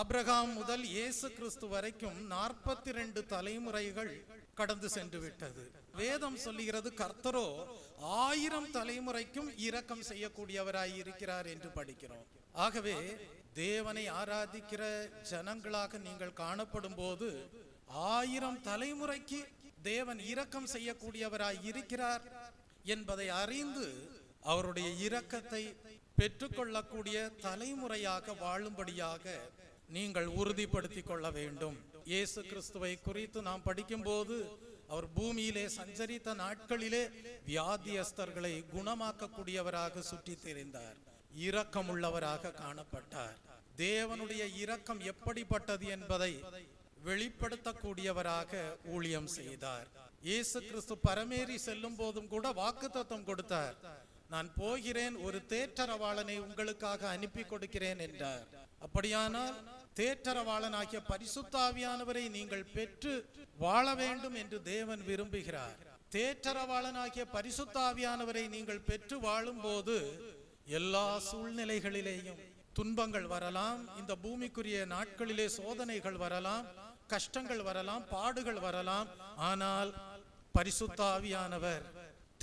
ஆபிரகாம் முதல் இயேசு கிறிஸ்து வரைக்கும் 42 தலைமுறைகள் கடந்து சென்று விட்டது. வேதம் சொல்லுகிறது கர்த்தரோ 1000 தலைமுறைக்கும் இரக்கம் செய்யக்கூடியவராய் இருக்கிறார் என்று படிக்கிறோம். ஆகவே தேவனை ஆராதிக்கிற ஜனங்களாக நீங்கள் காணப்படும் போது 1000 தலைமுறைக்கு தேவன் இரக்கம் செய்யக்கூடியவராய் இருக்கிறார் என்பதை அறிந்து அவருடைய இரக்கத்தை பெற்றுக்கொள்ளக்கூடிய தலைமுறையாக வாழும்படியாக நீங்கள் உறுதிப்படுத்திக் கொள்ள வேண்டும். இயேசு கிறிஸ்துவை குறித்து நாம் படிக்கும் போது அவர் பூமியிலே சஞ்சரித்த நாட்களிலே வியாதியஸ்தர்களை குணமாக்கக்கூடியவராக சுற்றி திரிந்தார். இரக்கம் உள்ளவராக காணப்பட்டார். தேவனுடைய இரக்கம் எப்படிப்பட்டது என்பதை வெளிப்படுத்தக்கூடியவராக ஊழியம் செய்தார். இயேசு கிறிஸ்து பரமேறி செல்லும் போதும் கூட வாக்குத்தத்தம் கொடுத்தார். நான் போகிறேன், ஒரு தேற்றரவாளனை உங்களுக்காக அனுப்பி கொடுக்கிறேன் என்றார். அப்படியானால் தேற்றரவாளனாகிய பரிசுத்த ஆவியானவரை நீங்கள் பெற்று வாழ வேண்டும் என்று தேவன் விரும்புகிறார். தேற்றரவாளனாகிய பரிசுத்த ஆவியானவரை நீங்கள் பெற்று வாழும் போது எல்லா சூழ்நிலைகளிலேயும் துன்பங்கள் வரலாம், இந்த பூமிக்குரிய நாட்களிலே சோதனைகள் வரலாம், கஷ்டங்கள் வரலாம், பாடுகள் வரலாம். ஆனால் பரிசுத்த ஆவியானவர்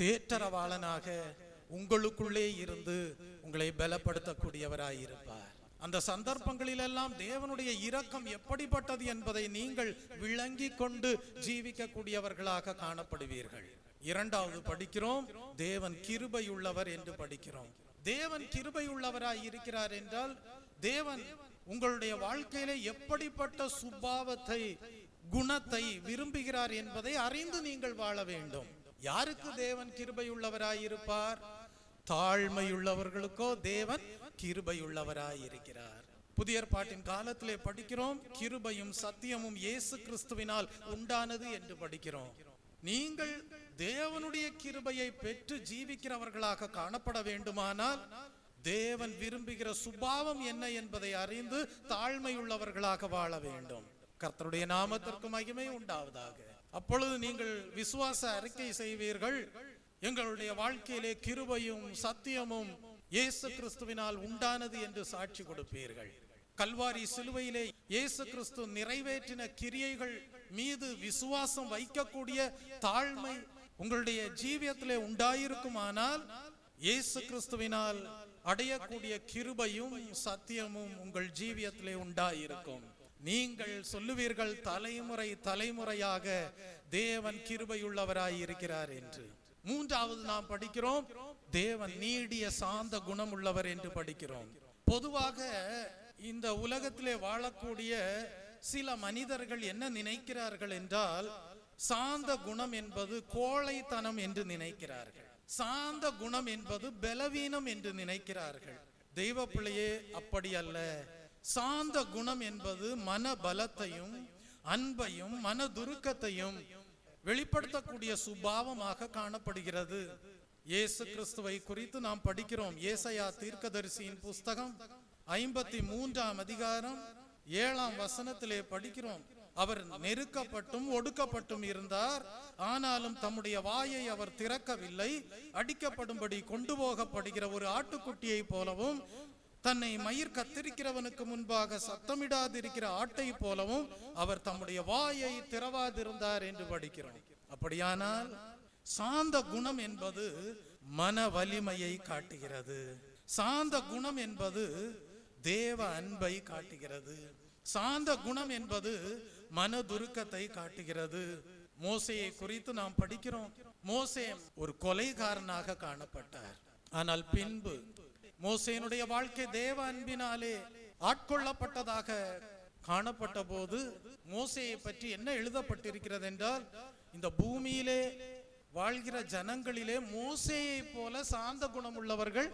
தேற்றரவாளனாக உங்களுக்குள்ளே இருந்து உங்களை பலப்படுத்தக்கூடியவராயிருப்பார். அந்த சந்தர்ப்பங்களிலெல்லாம் தேவனுடைய இரக்கம் எப்படிப்பட்டது என்பதை நீங்கள் விளங்கி கொண்டு ஜீவிக்கக்கூடியவர்களாக காணப்படுவீர்கள். இரண்டாவது படிக்கிறோம், தேவன் கிருபையுள்ளவர் என்று படிக்கிறோம். தேவன் கிருபையுள்ளவராய் இருக்கிறார் என்றால் தேவன் உங்களுடைய வாழ்க்கையில எப்படிப்பட்ட சுபாவத்தை, குணத்தை விரும்புகிறார் என்பதை அறிந்து நீங்கள் வாழ வேண்டும். யாருக்கு தேவன் கிருபையுள்ளவராய் இருப்பார்? தாழ்மையுள்ளவர்களுக்கோ தேவன் கிருபையுள்ளவராய் இருக்கிறார். புதிய ஏற்பாட்டின் காலத்திலே படிக்கிறோம், கிருபையும் சத்தியமும் இயேசு கிறிஸ்துவினால் உண்டானது என்று படிக்கிறோம். நீங்கள் தேவனுடைய கிருபையை பெற்று ஜீவிக்கிறவர்களாக காணப்பட வேண்டுமானால் தேவன் விரும்புகிற சுபாவம் என்ன என்பதை அறிந்து தாழ்மையுள்ளவர்களாக வாழ வேண்டும். கர்த்தருடைய நாமத்திற்கு மகிமை உண்டாவதாக. அப்பொழுது நீங்கள் விசுவாச அறிக்கை செய்வீர்கள், எங்களுடைய வாழ்க்கையிலே கிருபையும் சத்தியமும் இயேசு கிறிஸ்துவினால் உண்டானது என்று சாட்சி கொடுப்பீர்கள். கல்வாரி சிலுவையிலே இயேசு கிறிஸ்து நிறைவேற்றின கிரியைகள் மீது விசுவாசம் வைக்கக்கூடிய தாழ்மை உங்களுடைய ஜீவியத்திலே உண்டாயிருக்குமானால் இயேசு கிறிஸ்துவினால் அடையக்கூடிய கிருபையும் சத்தியமும் உங்கள் ஜீவியத்திலே உண்டாயிருக்கும். நீங்கள் சொல்லுவீர்கள், தலைமுறை தலைமுறையாக தேவன் கிருபையுள்ளவராய் இருக்கிறார் என்று. மூன்றாவது நாம் படிக்கிறோம், தேவன் நீடிய சாந்த குணம் உள்ளவர் என்று படிக்கிறோம். பொதுவாக இந்த உலகத்திலே வாழக்கூடிய சில மனிதர்கள் என்ன நினைக்கிறார்கள் என்றால், சாந்த குணம் என்பது கோழைத்தனம் என்று நினைக்கிறார்கள். சாந்த குணம் என்பது பலவீனம் என்று நினைக்கிறார்கள். தெய்வ பிள்ளையே, அப்படி அல்ல. சாந்த குணம் என்பது மன பலத்தையும் அன்பையும் மன துருக்கத்தையும் வெளிப்படுத்தக்கூடிய சுபாவமாக காணப்படுகிறது. இயேசு கிறிஸ்துவை குறித்து நாம் படிக்கிறோம். ஏசாயா தீர்க்கதரிசியின் புஸ்தகம் 53ஆம் அதிகாரம் 7ஆம் வசனத்திலே படிக்கிறோம். அவர் நெருக்கப்பட்டும் ஒடுக்கப்பட்டும் இருந்தார், ஆனாலும் தம்முடைய வாயை அவர் திறக்கவில்லை. அடிக்கப்படும்படி கொண்டு போகப்படுகிற ஒரு ஆட்டுக்குட்டியை போலவும், தன்னை மயிர் கத்திரிக்கிறவனுக்கு முன்பாக சத்தமிடாதிருக்கிற ஆட்டை போலவும் அவர் தம்முடைய வாயை திறவாதிருந்தார் என்று படிக்கிறோம். அப்படியானால் சாந்த குணம் என்பது மன வலிமையை காட்டுகிறது. சாந்த குணம் என்பது தேவ அன்பை காட்டுகிறது. சாந்த குணம் என்பது மனதுருக்கத்தை காட்டுகிறது. மோசேயை குறித்து நாம் படிக்கிறோம். மோசே ஒரு கொலைகாரனாக காணப்பட்டார். ஆனால் பின்பு மோசேனுடைய வாழ்க்கை தேவ அன்பினாலே ஆட்கொள்ளப்பட்டதாக காணப்பட்ட போது மோசேயை பற்றி என்ன எழுதப்பட்டிருக்கிறது என்றால், இந்த பூமியிலே வாழ்கிற ஜனங்களிலே மோசேயை போல சாந்த குணம் உள்ளவர்கள்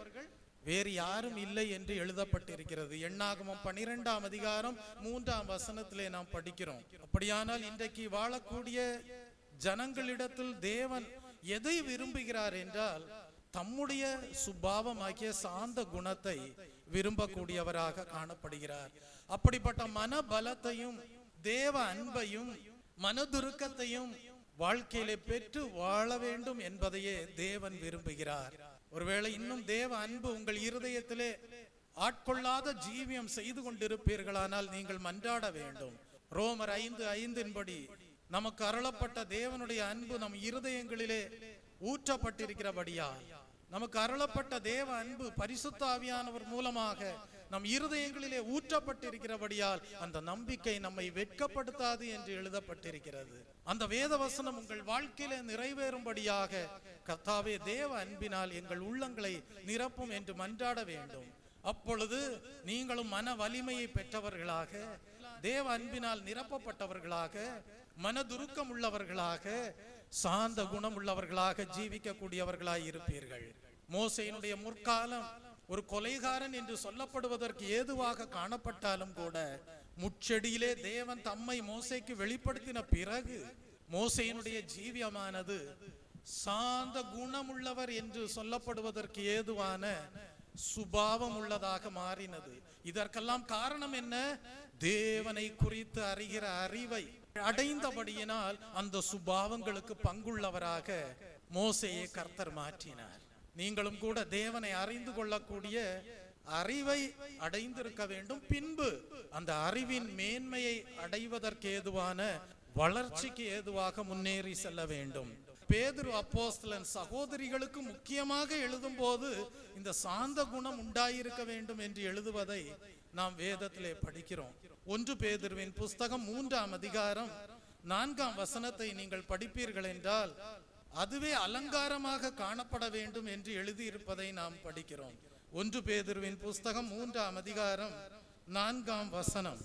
வேறு யாரும் இல்லை என்று எழுதப்பட்டிருக்கிறது. எண்ணாகமம் 12ஆம் அதிகாரம் 3ஆம் வசனத்திலே நாம் படிக்கிறோம். அப்படியானால் இன்றைக்கு வாழக்கூடிய ஜனங்களிடத்தில் தேவன் எதை விரும்புகிறார் என்றால், தம்முடைய சுபாவமாகிய சாந்த குணத்தை விரும்பக்கூடியவராக காணப்படுகிறார். அப்படிப்பட்ட மன பலத்தையும் தேவ அன்பையும் மனதுருக்கத்தையும் வாழ்க்கையிலே பெற்று வாழ வேண்டும் என்பதையே தேவன் விரும்புகிறார். ஒருவேளை இன்னும் தேவ அன்பு உங்கள் இருதயத்திலே ஆட்கொள்ளாத ஜீவியம் செய்து கொண்டிருப்பீர்களானால் நீங்கள் மன்றாட வேண்டும். ரோமர் 5:5 நமக்கு அருளப்பட்ட தேவனுடைய அன்பு நம் இருதயங்களிலே ஊற்றப்பட்டிருக்கிறபடியால், நமக்கு அருளப்பட்ட தேவ அன்பு பரிசுத்த ஆவியானவர் மூலமாக நம் இருதயங்களிலே ஊற்றப்பட்டிருக்கிறபடியால் அந்த நம்பிக்கை நம்மை வெட்கப்படுத்தாது என்று எழுதப்பட்டிருக்கிறது. அந்த வேத வசனம் உங்கள் வாழ்க்கையிலே நிறைவேறும்படியாக கர்த்தாவே தேவ அன்பினால் எங்கள் உள்ளங்களை நிரப்பும் என்று மன்றாட வேண்டும். அப்பொழுது நீங்களும் மன வலிமையை பெற்றவர்களாக, தேவ அன்பினால் நிரப்பப்பட்டவர்களாக, மனதுருக்கம் உள்ளவர்களாக, சாந்த குணம் உள்ளவர்களாக ஜீவிக்கக்கூடியவர்களாய் இருப்பீர்கள். மோசேயினுடைய முற்காலம் ஒரு கொலைகாரன் என்று சொல்லப்படுவதற்கு ஏதுவாக காணப்பட்டாலும் கூட, முட்செடியிலே தேவன் தம்மை மோசேக்கு வெளிப்படுத்தின பிறகு மோசேயினுடைய ஜீவியமானது சாந்த குணமுள்ளவர் என்று சொல்லப்படுவதற்கு ஏதுவான சுபாவம் உள்ளதாக மாறினது. இதற்கெல்லாம் காரணம் என்ன? தேவனை குறித்து அறிகிற அறிவை அடைந்தபடியினால் அந்த சுபாவங்களுக்கு பங்குள்ளவராக மோசேயை கர்த்தர் மாற்றினார். நீங்களும் கூட தேவனை அறிந்து கொள்ளக்கூடிய அறிவை அடைந்திருக்க வேண்டும். பின்பு அந்த அறிவின் மேன்மையை அடைவதற்கு ஏதுவான வளர்ச்சிக்கு ஏதுவாக முன்னேறி செல்ல வேண்டும். பேதுரு அப்போஸ்தலன் சகோதரிகளுக்கு முக்கியமாக எழுதும் போது இந்த சாந்த குணம் உண்டாயிருக்க வேண்டும் என்று எழுதுவதை நாம் வேதத்திலே படிக்கிறோம். 1 பேதுருவின் புஸ்தகம் 3ஆம் அதிகாரம் 4ஆம் வசனத்தை நீங்கள் படிப்பீர்கள் என்றால் அதுவே அலங்காரமாக காணப்பட வேண்டும் என்று எழுதியிருப்பதை நாம் படிக்கிறோம். 1 பேதுருவின் புஸ்தகம் 3ஆம் அதிகாரம் 4ஆம் வசனம்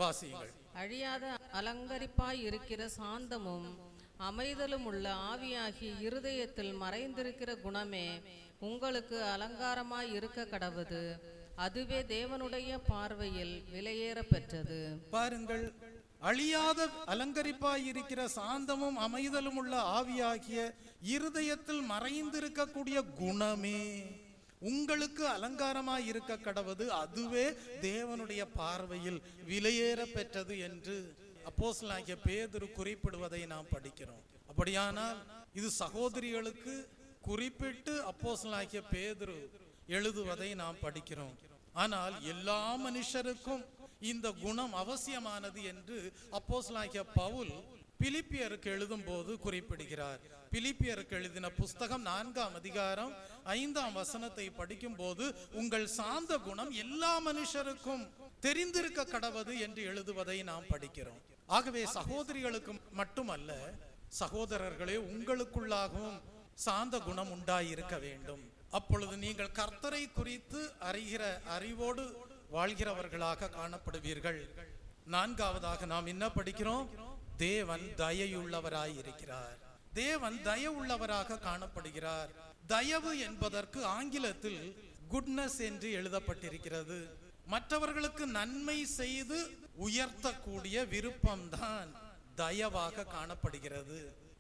வாசியுங்கள். அழியாத அலங்கரிப்பாய் இருக்கிற சாந்தமும் அமைதலும் உள்ள ஆவியாகி இருதயத்தில் மறைந்திருக்கிற குணமே உங்களுக்கு அலங்காரமாய் இருக்க கடவுது. அதுவே தேவனுடைய பார்வையில் விலையேற பெற்றது. பாருங்கள், அழியாத அலங்கரிப்பாய் இருக்கிற சாந்தமும் அமைதலும் உள்ள ஆவியாகிய இருதயத்தில் மறைந்திருக்கக்கூடிய குணமே உங்களுக்கு அலங்காரமாய் இருக்க கடவுது. அதுவே தேவனுடைய பார்வையில் விலையேற பெற்றது என்று அப்போஸ்தலனாகிய பேதுரு குறிப்பிடுவதை நாம் படிக்கிறோம். அப்படியானால் இது சகோதரிகளுக்கு குறிப்பிட்டு அப்போஸ்தலனாகிய பேதுரு எழுதுவதை நாம் படிக்கிறோம். ஆனால் எல்லா மனுஷருக்கும் இந்த குணம் அவசியமானது என்று அப்போஸ்தலனாகிய பவுல் பிலிப்பியருக்கு எழுதும் போது குறிப்பிடுகிறார். பிலிப்பியருக்கு எழுதின புஸ்தகம் 4ஆம் அதிகாரம் 5ஆம் வசனத்தை படிக்கும் போது உங்கள் சாந்த குணம் எல்லா மனுஷருக்கும் தெரிந்திருக்க கடவது என்று எழுதுவதை நாம் படிக்கிறோம். ஆகவே சகோதரிகளுக்கு மட்டுமல்ல, சகோதரர்களே, உங்களுக்குள்ளாகவும் சாந்த குணம் உண்டாயிருக்க வேண்டும். அப்பொழுது நீங்கள் கர்த்தரை குறித்து அறிகிற அறிவோடு வாழ்கிறவர்களாக காணப்படுவீர்கள். 4ஆவதாக நாம் என்ன படிக்கிறோம்? தேவன் தயையுள்ளவராய் இருக்கிறார். தேவன் தயவுள்ளவராக காணப்படுகிறார். தயவு என்பதற்கு ஆங்கிலத்தில் குட்னஸ் என்று எழுதப்பட்டிருக்கிறது. மற்றவர்களுக்கு நன்மை செய்து உயர்த்தக்கூடிய விருப்பம்தான் தயவாக காணப்படுகிறது.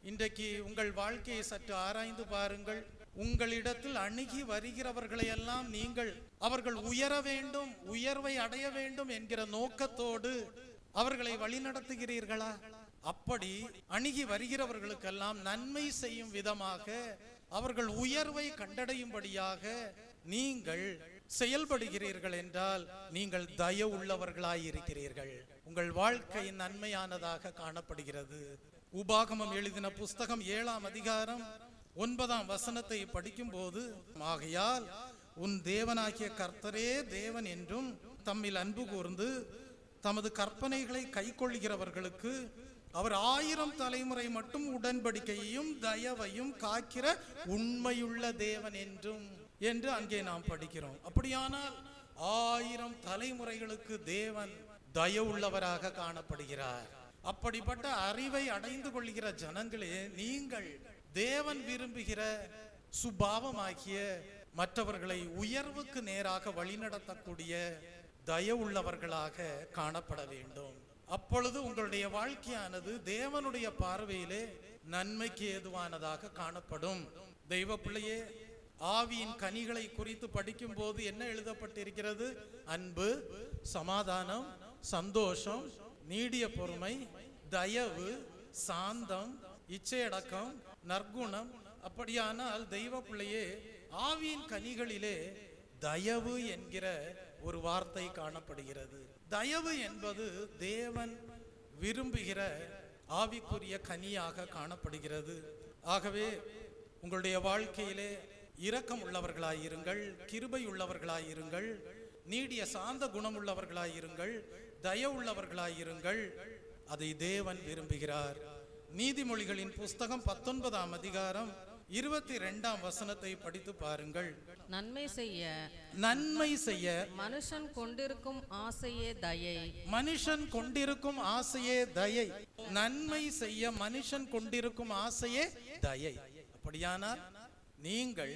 இன்றைக்கு உங்கள் வாழ்க்கையை சற்று ஆராய்ந்து பாருங்கள். உங்களிடத்தில் அணுகி வருகிறவர்களை எல்லாம் நீங்கள் அவர்கள் உயர வேண்டும், உயர்வை அடைய வேண்டும் என்கிற நோக்கத்தோடு அவர்களை வழிநடத்துகிறீர்களா? அப்படி அணுகி வருகிறவர்களுக்கெல்லாம் நன்மை செய்யும் விதமாக, அவர்கள் உயர்வை கண்டடையும்படியாக நீங்கள் செயல்படுகிறீர்கள் என்றால் நீங்கள் தயவு உள்ளவர்களாய் இருக்கிறீர்கள். உங்கள் வாழ்க்கை நன்மையானதாக காணப்படுகிறது. உபாகமம் எழுதின புஸ்தகம் 7ஆம் அதிகாரம் 9ஆம் வசனத்தை படிக்கும் போது, ஆகையால் உன் தேவனாகிய கர்த்தரே தேவன் என்றும் தம்மில் அன்பு கூர்ந்து தமது கற்பனைகளை கைக்கொள்கிறவர்களுக்கு அவர் 1000 தலைமுறை மட்டும் உடன்படிக்கையையும் தயவையும் காக்கிற உண்மையுள்ள தேவன் என்றும் என்று அங்கே நாம் படிக்கிறோம். அப்படியானால் 1000 தலைமுறைகளுக்கு தேவன் தயவுள்ளவராக காணப்படுகிறார். அப்படிப்பட்ட அறிவை அடைந்து கொள்கிற ஜனங்களே, நீங்கள் தேவன் விரும்புகிற சுபாவமாகிய மற்றவர்களை உயர்வுக்கு நேராக வழிநடத்தக்கூடிய தயவுள்ளவர்களாக காணப்பட வேண்டும். அப்பொழுது உங்களுடைய வாழ்க்கையானது தேவனுடைய பார்வையிலே நன்மைக்கு ஏதுவானதாக காணப்படும். தெய்வ பிள்ளையே, ஆவியின் கனிகளை குறித்து படிக்கும் போது என்ன எழுதப்பட்டிருக்கிறது? அன்பு, சமாதானம், சந்தோஷம், நீடிய பொறுமை, தயவு, சாந்தம், இச்சையடக்கம், நற்குணம். அப்படியானால் தெய்வ பிள்ளையே, ஆவியின் கனிகளிலே தயவு என்கிற ஒரு வார்த்தை காணப்படுகிறது. தயவு என்பது தேவன் விரும்புகிற ஆவிக்குரிய கனியாக காணப்படுகிறது. ஆகவே உங்களுடைய வாழ்க்கையிலே இரக்கம் உள்ளவர்களாயிருங்கள், கிருபை உள்ளவர்களாயிருங்கள், நீடிய சாந்த குணமுள்ளவர்களாயிருங்கள், தயவுள்ளவர்களாயிருங்கள். அதை தேவன் விரும்புகிறார். நீதிமொழிகளின் புஸ்தகம் 19ஆம் அதிகாரம் 22ஆம் வசனத்தை படித்து பாருங்கள். நன்மை செய்ய மனுஷன் கொண்டிருக்கும் ஆசையே தயை. மனுஷன் கொண்டிருக்கும் ஆசையே தயை. நன்மை செய்ய மனுஷன் கொண்டிருக்கும் ஆசையே தயை. அப்படியானால் நீங்கள்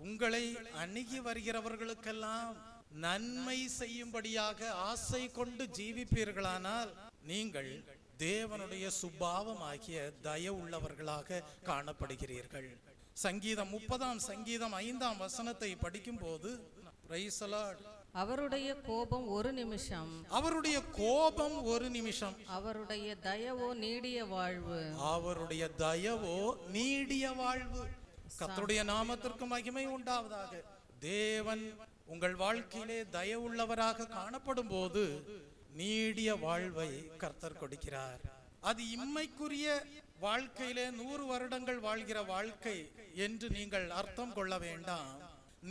உங்களை அணுகி வருகிறவர்களுக்கெல்லாம் நன்மை செய்யும்படியாக ஆசை கொண்டு ஜீவிப்பீர்களானால் நீங்கள் தேவனுடைய சுபாவமாகிய தய உள்ளவர்களாக காணப்படுகிறீர்கள். சங்கீதம் 30ஆம் சங்கீதம் 5ஆம் வசனத்தை படிக்கும் போது, பிரைஸ் தி லார்ட், அவருடைய கோபம் ஒரு நிமிஷம், அவருடைய கோபம் ஒரு நிமிஷம், அவருடைய தயவோ நீடிய வாழ்வு. அவருடைய தயவோ நீடிய வாழ்வு. கர்த்தருடைய நாமத்திற்கு மகிமை உண்டாவதாக. தேவன் உங்கள் வாழ்க்கையிலே தயவுள்ளவராக காணப்படும் போது நீடிய வாழ்வை கர்த்தர் கொடுக்கிறார். அது இம்மைக்குரிய வாழ்க்கையிலே 100 வருடங்கள் வாழ்கிற வாழ்க்கை என்று நீங்கள் அர்த்தம் கொள்ள வேண்டாம்.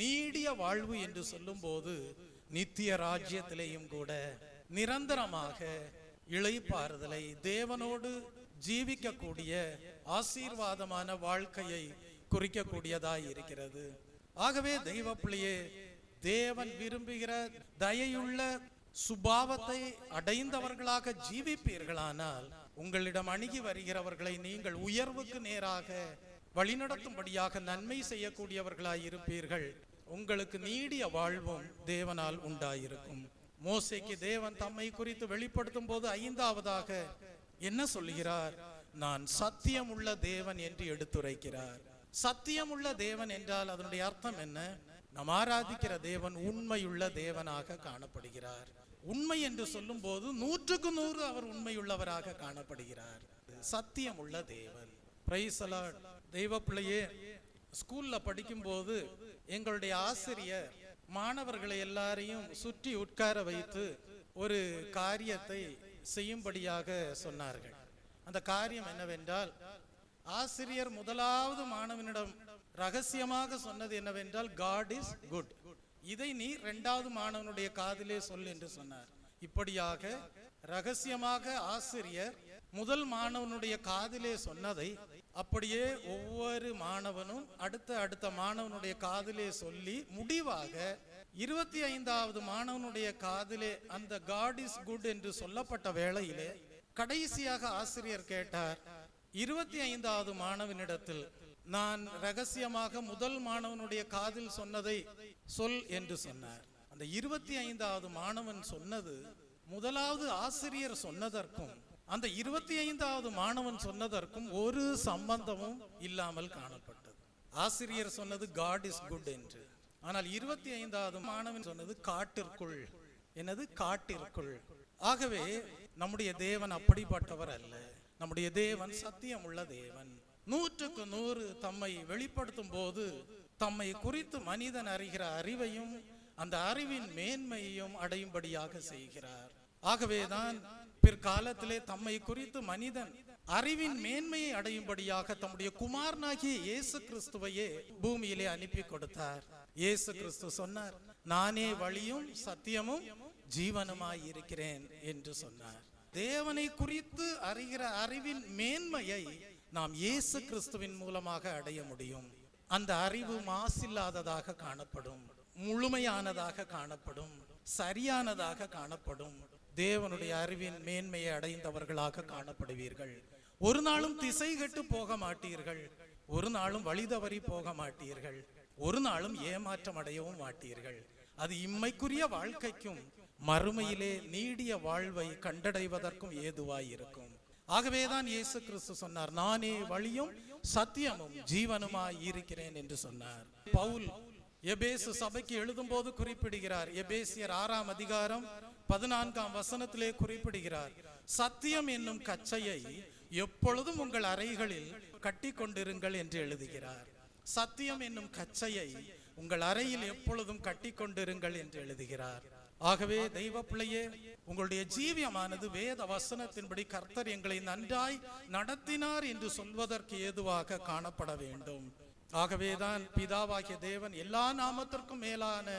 நீடிய வாழ்வு என்று சொல்லும் போது நித்திய ராஜ்யத்திலேயும் கூட நிரந்தரமாக இளைப்பாறுதலை, தேவனோடு ஜீவிக்கக்கூடிய ஆசீர்வாதமான வாழ்க்கையை குறிக்கக்கூடியதாய் இருக்கிறது. ஆகவே தெய்வ பிள்ளையே, தேவன் விரும்புகிற தயையுள்ள சுபாவத்தை அடைந்தவர்களாக ஜீவிப்பீர்களானால் உங்களிடம் அணுகி வருகிறவர்களை நீங்கள் உயர்வுக்கு நேராக வழிநடத்தும்படியாக நன்மை செய்யக்கூடியவர்களாய் இருப்பீர்கள். உங்களுக்கு நீடிய வாழ்வும் தேவனால் உண்டாயிருக்கும். மோசேக்கு தேவன் தம்மை குறித்து வெளிப்படுத்தும் போது 5ஆவதாக என்ன சொல்லுகிறார்? நான் சத்தியமுள்ள தேவன் என்று எடுத்துரைக்கிறார். சத்தியமுள்ள தேவன் என்றால் அதனுடைய அர்த்தம் என்ன? நாம் ஆராதிக்கிற தேவன் உண்மையுள்ள தேவனாக காணப்படுகிறார். உண்மை என்று சொல்லும் போது 100க்கு 100 அவர் உண்மையுள்ளவராக காணப்படுகிறார். சத்தியமுள்ள தேவன். Praise the Lord. தெய்வ பிள்ளையே, ஸ்கூல்ல படிக்கும் போது எங்களுடைய ஆசிரியர் மாணவர்களை எல்லாரையும் சுற்றி உட்கார வைத்து ஒரு காரியத்தை செய்யும்படியாக சொன்னார்கள். அந்த காரியம் என்னவென்றால், ஆசிரியர் முதலாவது மாணவனிடம் ரகசியமாக சொன்னது என்னவென்றால், God is good. இதை நீ 2வது மாணவனுடைய காதிலே சொல் என்று சொன்னார். இப்படியாக ரகசியமாக ஆசிரியர் முதல் மாணவனுடைய காதிலே சொன்னதை அப்படியே ஒவ்வொரு மாணவனும் அடுத்த மாணவனுடைய காதிலே சொல்லி முடிவாக 25வது மாணவனுடைய காதிலே அந்த God is good என்று சொல்லப்பட்ட வேளையிலே கடைசியாக ஆசிரியர் கேட்டார், 25வது மாணவனிடத்தில் நான் ரகசியமாக முதல் மாணவனுடைய காதில் சொன்னதை சொல் என்று சொன்னார். அந்த 25வது மாணவன் சொன்னது முதலாவது ஆசிரியர் சொன்னதற்கும் அந்த 25வது மாணவன் சொன்னதற்கும் ஒரு சம்பந்தமும் இல்லாமல் காணப்பட்டது. ஆசிரியர் சொன்னது God is good என்று, ஆனால் 25வது மாணவன் சொன்னது காட்டிற்குள். என்னது? காட்டிற்குள். ஆகவே நம்முடைய தேவன் அப்படிப்பட்டவர் அல்ல. நம்முடைய தேவன் சத்தியமுள்ள தேவன். 100க்கு 100 தம்மை வெளிப்படுத்தும் போது தம்மை குறித்து மனிதன் அறிகிற அறிவையும் அந்த அறிவின் மேன்மையையும் அடையும்படியாக செய்கிறார். ஆகவேதான் பிற்காலத்திலே தம்மை குறித்து மனிதன் அறிவின் மேன்மையை அடையும்படியாக தம்முடைய குமாரனாகிய இயேசு கிறிஸ்துவையே பூமியிலே அனுப்பி கொடுத்தார். இயேசு கிறிஸ்து சொன்னார், நானே வழியும் சத்தியமும் ஜீவனுமாய் இருக்கிறேன் என்று சொன்னார். தேவனை குறித்து அறிகிற அறிவின் மேன்மையை நாம் இயேசு கிறிஸ்துவின் மூலமாக அடைய முடியும். அந்த அறிவு மாசில்லாததாக காணப்படும், முழுமையானதாக காணப்படும், சரியானதாக காணப்படும். தேவனுடைய அறிவின் மேன்மையை அடைந்தவர்களாக காணப்படுவீர்கள். ஒரு நாளும் திசை கெட்டு போக மாட்டீர்கள், ஒரு நாளும் வழி தவறி போக மாட்டீர்கள், ஒரு நாளும் ஏமாற்றம் அடையவும் மாட்டீர்கள். அது இம்மைக்குரிய வாழ்க்கைக்கும் மறுமையிலே நீடிய வாழ்வை கண்டடைவதற்கும் ஏதுவாய் இருக்கும். ஆகவேதான் இயேசு கிறிஸ்து சொன்னார், நானே வழியும் சத்தியமும் ஜீவனுமாய் இருக்கிறேன் என்று சொன்னார். பவுல் எபேசு சபைக்கு எழுதும் போது குறிப்பிடுகிறார். எபேசியர் 6ஆம் அதிகாரம் 14ஆம் வசனத்திலே குறிப்பிடுகிறார். சத்தியம் என்னும் கச்சையை எப்பொழுதும் உங்கள் அறைகளில் கட்டி கொண்டிருங்கள் என்று எழுதுகிறார். சத்தியம் என்னும் கச்சையை உங்கள் அறையில் எப்பொழுதும் கட்டி கொண்டிருங்கள் என்று எழுதுகிறார். ஆகவே தெய்வ பிள்ளையே, உங்களுடைய ஜீவியமானது வேத வசனத்தின்படி கர்த்தர் எங்களை நன்றாய் நடத்தினார் என்று சொல்வதற்கு ஏதுவாக காணப்பட வேண்டும். ஆகவேதான் பிதாவாகிய தேவன் எல்லா நாமத்திற்கும் மேலான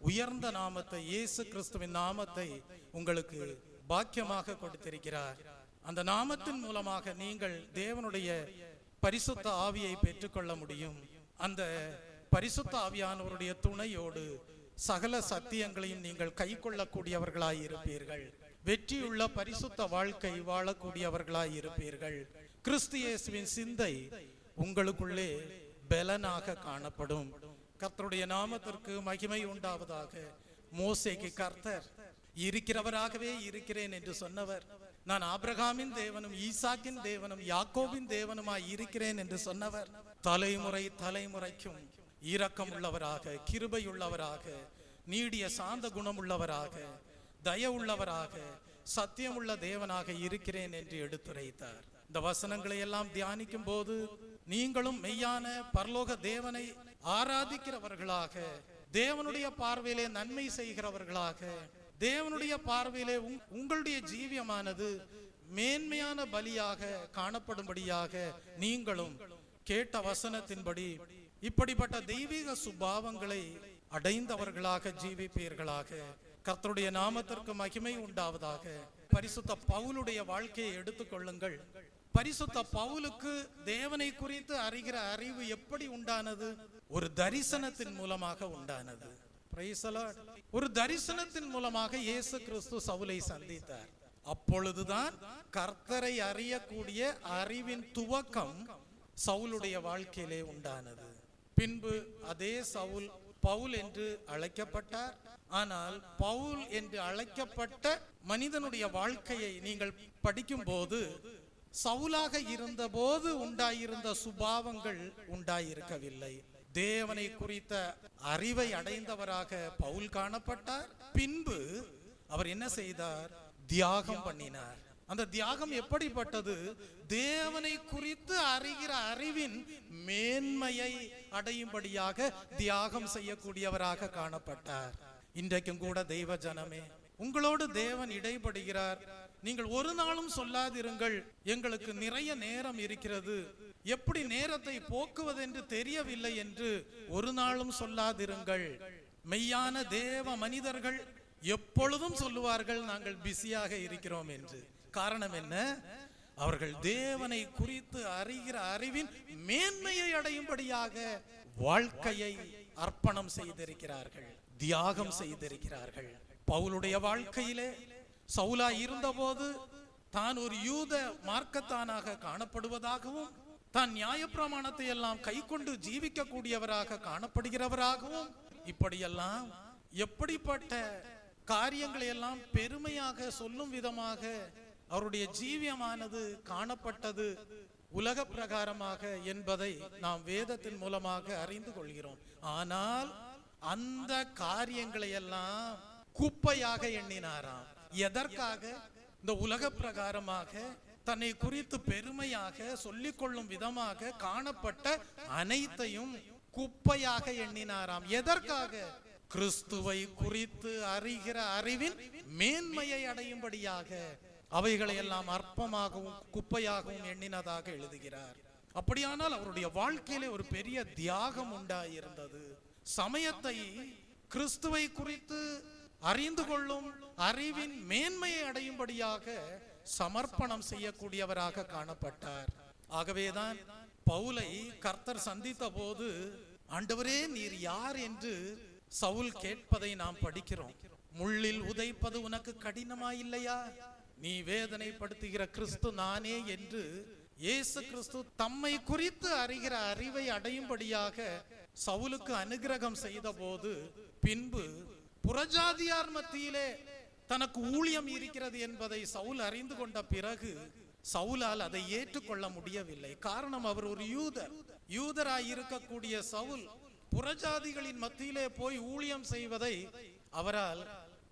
உயர்ந்த நாமத்தை, இயேசு கிறிஸ்துவின் நாமத்தை உங்களுக்கு பாக்கியமாக கொடுத்திருக்கிறார். அந்த நாமத்தின் மூலமாக நீங்கள் தேவனுடைய பரிசுத்த ஆவியை பெற்றுக்கொள்ள முடியும். அந்த பரிசுத்த ஆவியானவருடைய துணையோடு சகல சத்தியங்களையும் நீங்கள் கை கொள்ளக்கூடியவர்களாய் இருப்பீர்கள். வெற்றியுள்ள பரிசுத்த வாழ்க்கை வாழக்கூடியவர்களாய் இருப்பீர்கள். கிறிஸ்து இயேசுவின் சிந்தை உங்களுக்குள்ளே பலனாக காணப்படும். கர்த்தருடைய நாமத்திற்கு மகிமை உண்டாவதாக. மோசேக்கு கர்த்தர் இருக்கிறவராகவே இருக்கிறேன் என்று சொன்னவர், நான் ஆபிரகாமின் தேவனும் ஈசாக்கின் தேவனும் யாக்கோபின் தேவனுமாய் இருக்கிறேன் என்று சொன்னவர், தலைமுறை தலைமுறைக்கும் இரக்கம் உள்ளவராக, கிருபை உள்ளவராக, நீடிய சாந்த குணம் உள்ளவராக, தயவுள்ளவராக, சத்தியமுள்ள தேவனாக இருக்கிறேன் என்று எடுத்துரைத்தார். இந்த வசனங்களை எல்லாம் தியானிக்கும் போது நீங்களும் மெய்யான பரலோக தேவனை ஆராதிக்கிறவர்களாக, தேவனுடைய பார்வையிலே நன்மை செய்கிறவர்களாக, தேவனுடைய பார்வையிலே உங்களுடைய ஜீவியமானது மேன்மையான பலியாக காணப்படும்படியாக நீங்களும் கேட்ட வசனத்தின்படி இப்படிப்பட்ட தெய்வீக சுபாவங்களை அடைந்தவர்களாக ஜீவிப்பீர்களாக. கர்த்தருடைய நாமத்திற்கு மகிமை உண்டாவதாக. பரிசுத்த பவுலுடைய வாழ்க்கையை எடுத்துக்கொள்ளுங்கள். பரிசுத்த பவுலுக்கு தேவனை குறித்து அறிகிற அறிவு எப்படி உண்டானது? ஒரு தரிசனத்தின் மூலமாக உண்டானது. ஒரு தரிசனத்தின் மூலமாக இயேசு கிறிஸ்து சவுலை சந்தித்தார். அப்பொழுதுதான் கர்த்தரை அறியக்கூடிய அறிவின் துவக்கம் சவுலுடைய வாழ்க்கையிலே உண்டானது. பின்பு அதே சவுல் பவுல் என்று அழைக்கப்பட்டார். ஆனால் பவுல் என்று அழைக்கப்பட்ட மனிதனுடைய வாழ்க்கையை நீங்கள் படிக்கும் போது சவுலாக இருந்த போது உண்டாயிருந்த சுபாவங்கள் உண்டாயிருக்கவில்லை. தேவனை குறித்த அறிவை அடைந்தவராக பவுல் காணப்பட்டார். பின்பு அவர் என்ன செய்தார்? தியாகம் பண்ணினார். அந்த தியாகம் எப்படிப்பட்டது? தேவனை குறித்து அறிகிற அறிவின் மேன்மையை அடையும்படியாக தியாகம் செய்யக்கூடியவராக காணப்பட்டார். இன்றைக்கும் கூட தெய்வ ஜனமே, உங்களோடு தேவன் இடைபடுகிறார். நீங்கள் ஒரு நாளும் சொல்லாதிருங்கள், எங்களுக்கு நிறைய நேரம் இருக்கிறது, எப்படி நேரத்தை போக்குவது என்று தெரியவில்லை என்று ஒரு நாளும் சொல்லாதிருங்கள். மெய்யான தேவ மனிதர்கள் எப்பொழுதும் சொல்லுவார்கள், நாங்கள் பிஸியாக இருக்கிறோம் என்று. காரணம் என்ன? அவர்கள் தேவனை குறித்து அறிகிற அறிவின் மேன்மையை அடையும்படியாக வாழ்க்கையை அர்ப்பணம் செய்திருக்கிறார்கள், தியாகம் செய்திருக்கிறார்கள். பவுலுடைய வாழ்க்கையிலே சவுலா இருந்தபோது தான் ஒரு யூத மார்க்கத்தானாக காணப்படுவதாகவும், தான் நியாயப்பிரமாணத்தை எல்லாம் கை கொண்டு ஜீவிக்க கூடியவராக காணப்படுகிறவராகவும், இப்படியெல்லாம் எப்படிப்பட்ட காரியங்களை எல்லாம் பெருமையாக சொல்லும் விதமாக அவருடைய ஜீவியமானது காணப்பட்டது உலக பிரகாரமாக என்பதை நாம் வேதத்தின் மூலமாக அறிந்து கொள்கிறோம். ஆனால் அந்த காரியங்களை எல்லாம் குப்பையாக எண்ணினாராம். எதற்காக? இந்த உலக பிரகாரமாக தன்னை குறித்து பெருமையாக சொல்லிக் கொள்ளும் விதமாக காணப்பட்ட அனைத்தையும் குப்பையாக எண்ணினாராம். எதற்காக? கிறிஸ்துவை குறித்து அறிகிற அறிவின் மேன்மையை அடையும்படியாக அவைகளை எல்லாம் அற்பமாகவும் குப்பையாகவும் எண்ணினதாக எழுதுகிறார். அப்படியானால் அவருடைய வாழ்க்கையிலே ஒரு பெரிய தியாகம் உண்டாயிருந்தது. சமயத்தை கிறிஸ்துவை குறித்து அறிந்து கொள்ளும் அறிவின் மேன்மையை அடையும்படியாக சமர்ப்பணம் செய்யக்கூடியவராக காணப்பட்டார். ஆகவேதான் பவுலை கர்த்தர் சந்தித்த போது, ஆண்டவரே நீர் யார் என்று சவுல் கேட்பதை நாம் படிக்கிறோம். முள்ளில் உதைப்பது உனக்கு கடினமாயில்லையா? நீ வேதனைப்படுத்துகிற கிறிஸ்து நானே என்று இயேசு கிறிஸ்து தம்மை குறித்து அறிகிற அறிவை அடையும்படியாக சவுலுக்கு அனுகிரகம் செய்த போது, பின்பு புறஜாதியார் மத்தியிலே தனக்கு ஊழியம் இருக்கிறது என்பதை சவுல் அறிந்து கொண்ட பிறகு சவுலால் அதை ஏற்றுக்கொள்ள முடியவில்லை. காரணம், அவர் ஒரு யூதராய் இருக்கக்கூடிய சவுல் புறஜாதிகளின் மத்தியிலே போய் ஊழியம் செய்வதை அவரால்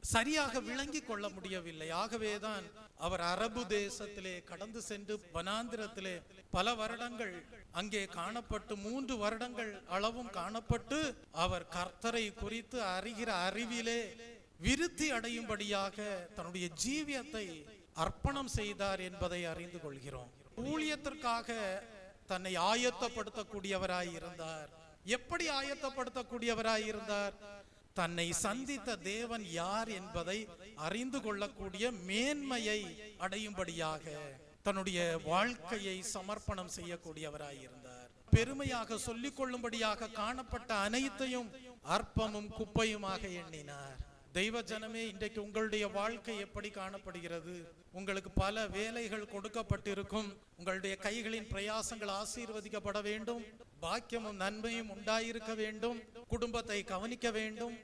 சரியாக விளங்கி கொள்ள முடியவில்லை. ஆகவேதான் அவர் அரபு தேசத்திலே கடந்து சென்று வனாந்திரத்திலே பல வருடங்கள் அங்கே காணப்பட்டு 3 வருடங்கள் அளவும் காணப்பட்டு அவர் கர்த்தரை குறித்து அறிகிற அறிவிலே விருத்தி அடையும்படியாக தன்னுடைய ஜீவியத்தை அர்ப்பணம் செய்தார் என்பதை அறிந்து கொள்கிறோம். ஊழியத்திற்காக தன்னை ஆயத்தப்படுத்தக்கூடியவராய் இருந்தார். எப்படி ஆயத்தப்படுத்தக்கூடியவராய் இருந்தார்? தன்னை சந்தித்த தேவன் யார் என்பதை அறிந்து கொள்ளக்கூடிய மேன்மையை அடையும்படியாக தன்னுடைய வாழ்க்கையை சமர்ப்பணம் செய்யக்கூடியவராய் இருந்தார். பெருமையாக சொல்லிக் கொள்ளும்படியாக காணப்பட்ட அனைத்தையும் அற்பமும் குப்பையுமாக எண்ணினார். தெய்வ ஜனமே, இன்றைக்கு உங்களுடைய வாழ்க்கை எப்படி காணப்படுகிறது? உங்களுக்கு பல வேலைகள் கொடுக்கப்பட்டிருக்கும். உங்களுடைய கைகளின் பிரயாசங்கள் ஆசீர்வதிக்கப்பட வேண்டும். பாக்கியமும் நன்மையும் உண்டாயிருக்க வேண்டும். குடும்பத்தை கவனிக்க வேண்டும்.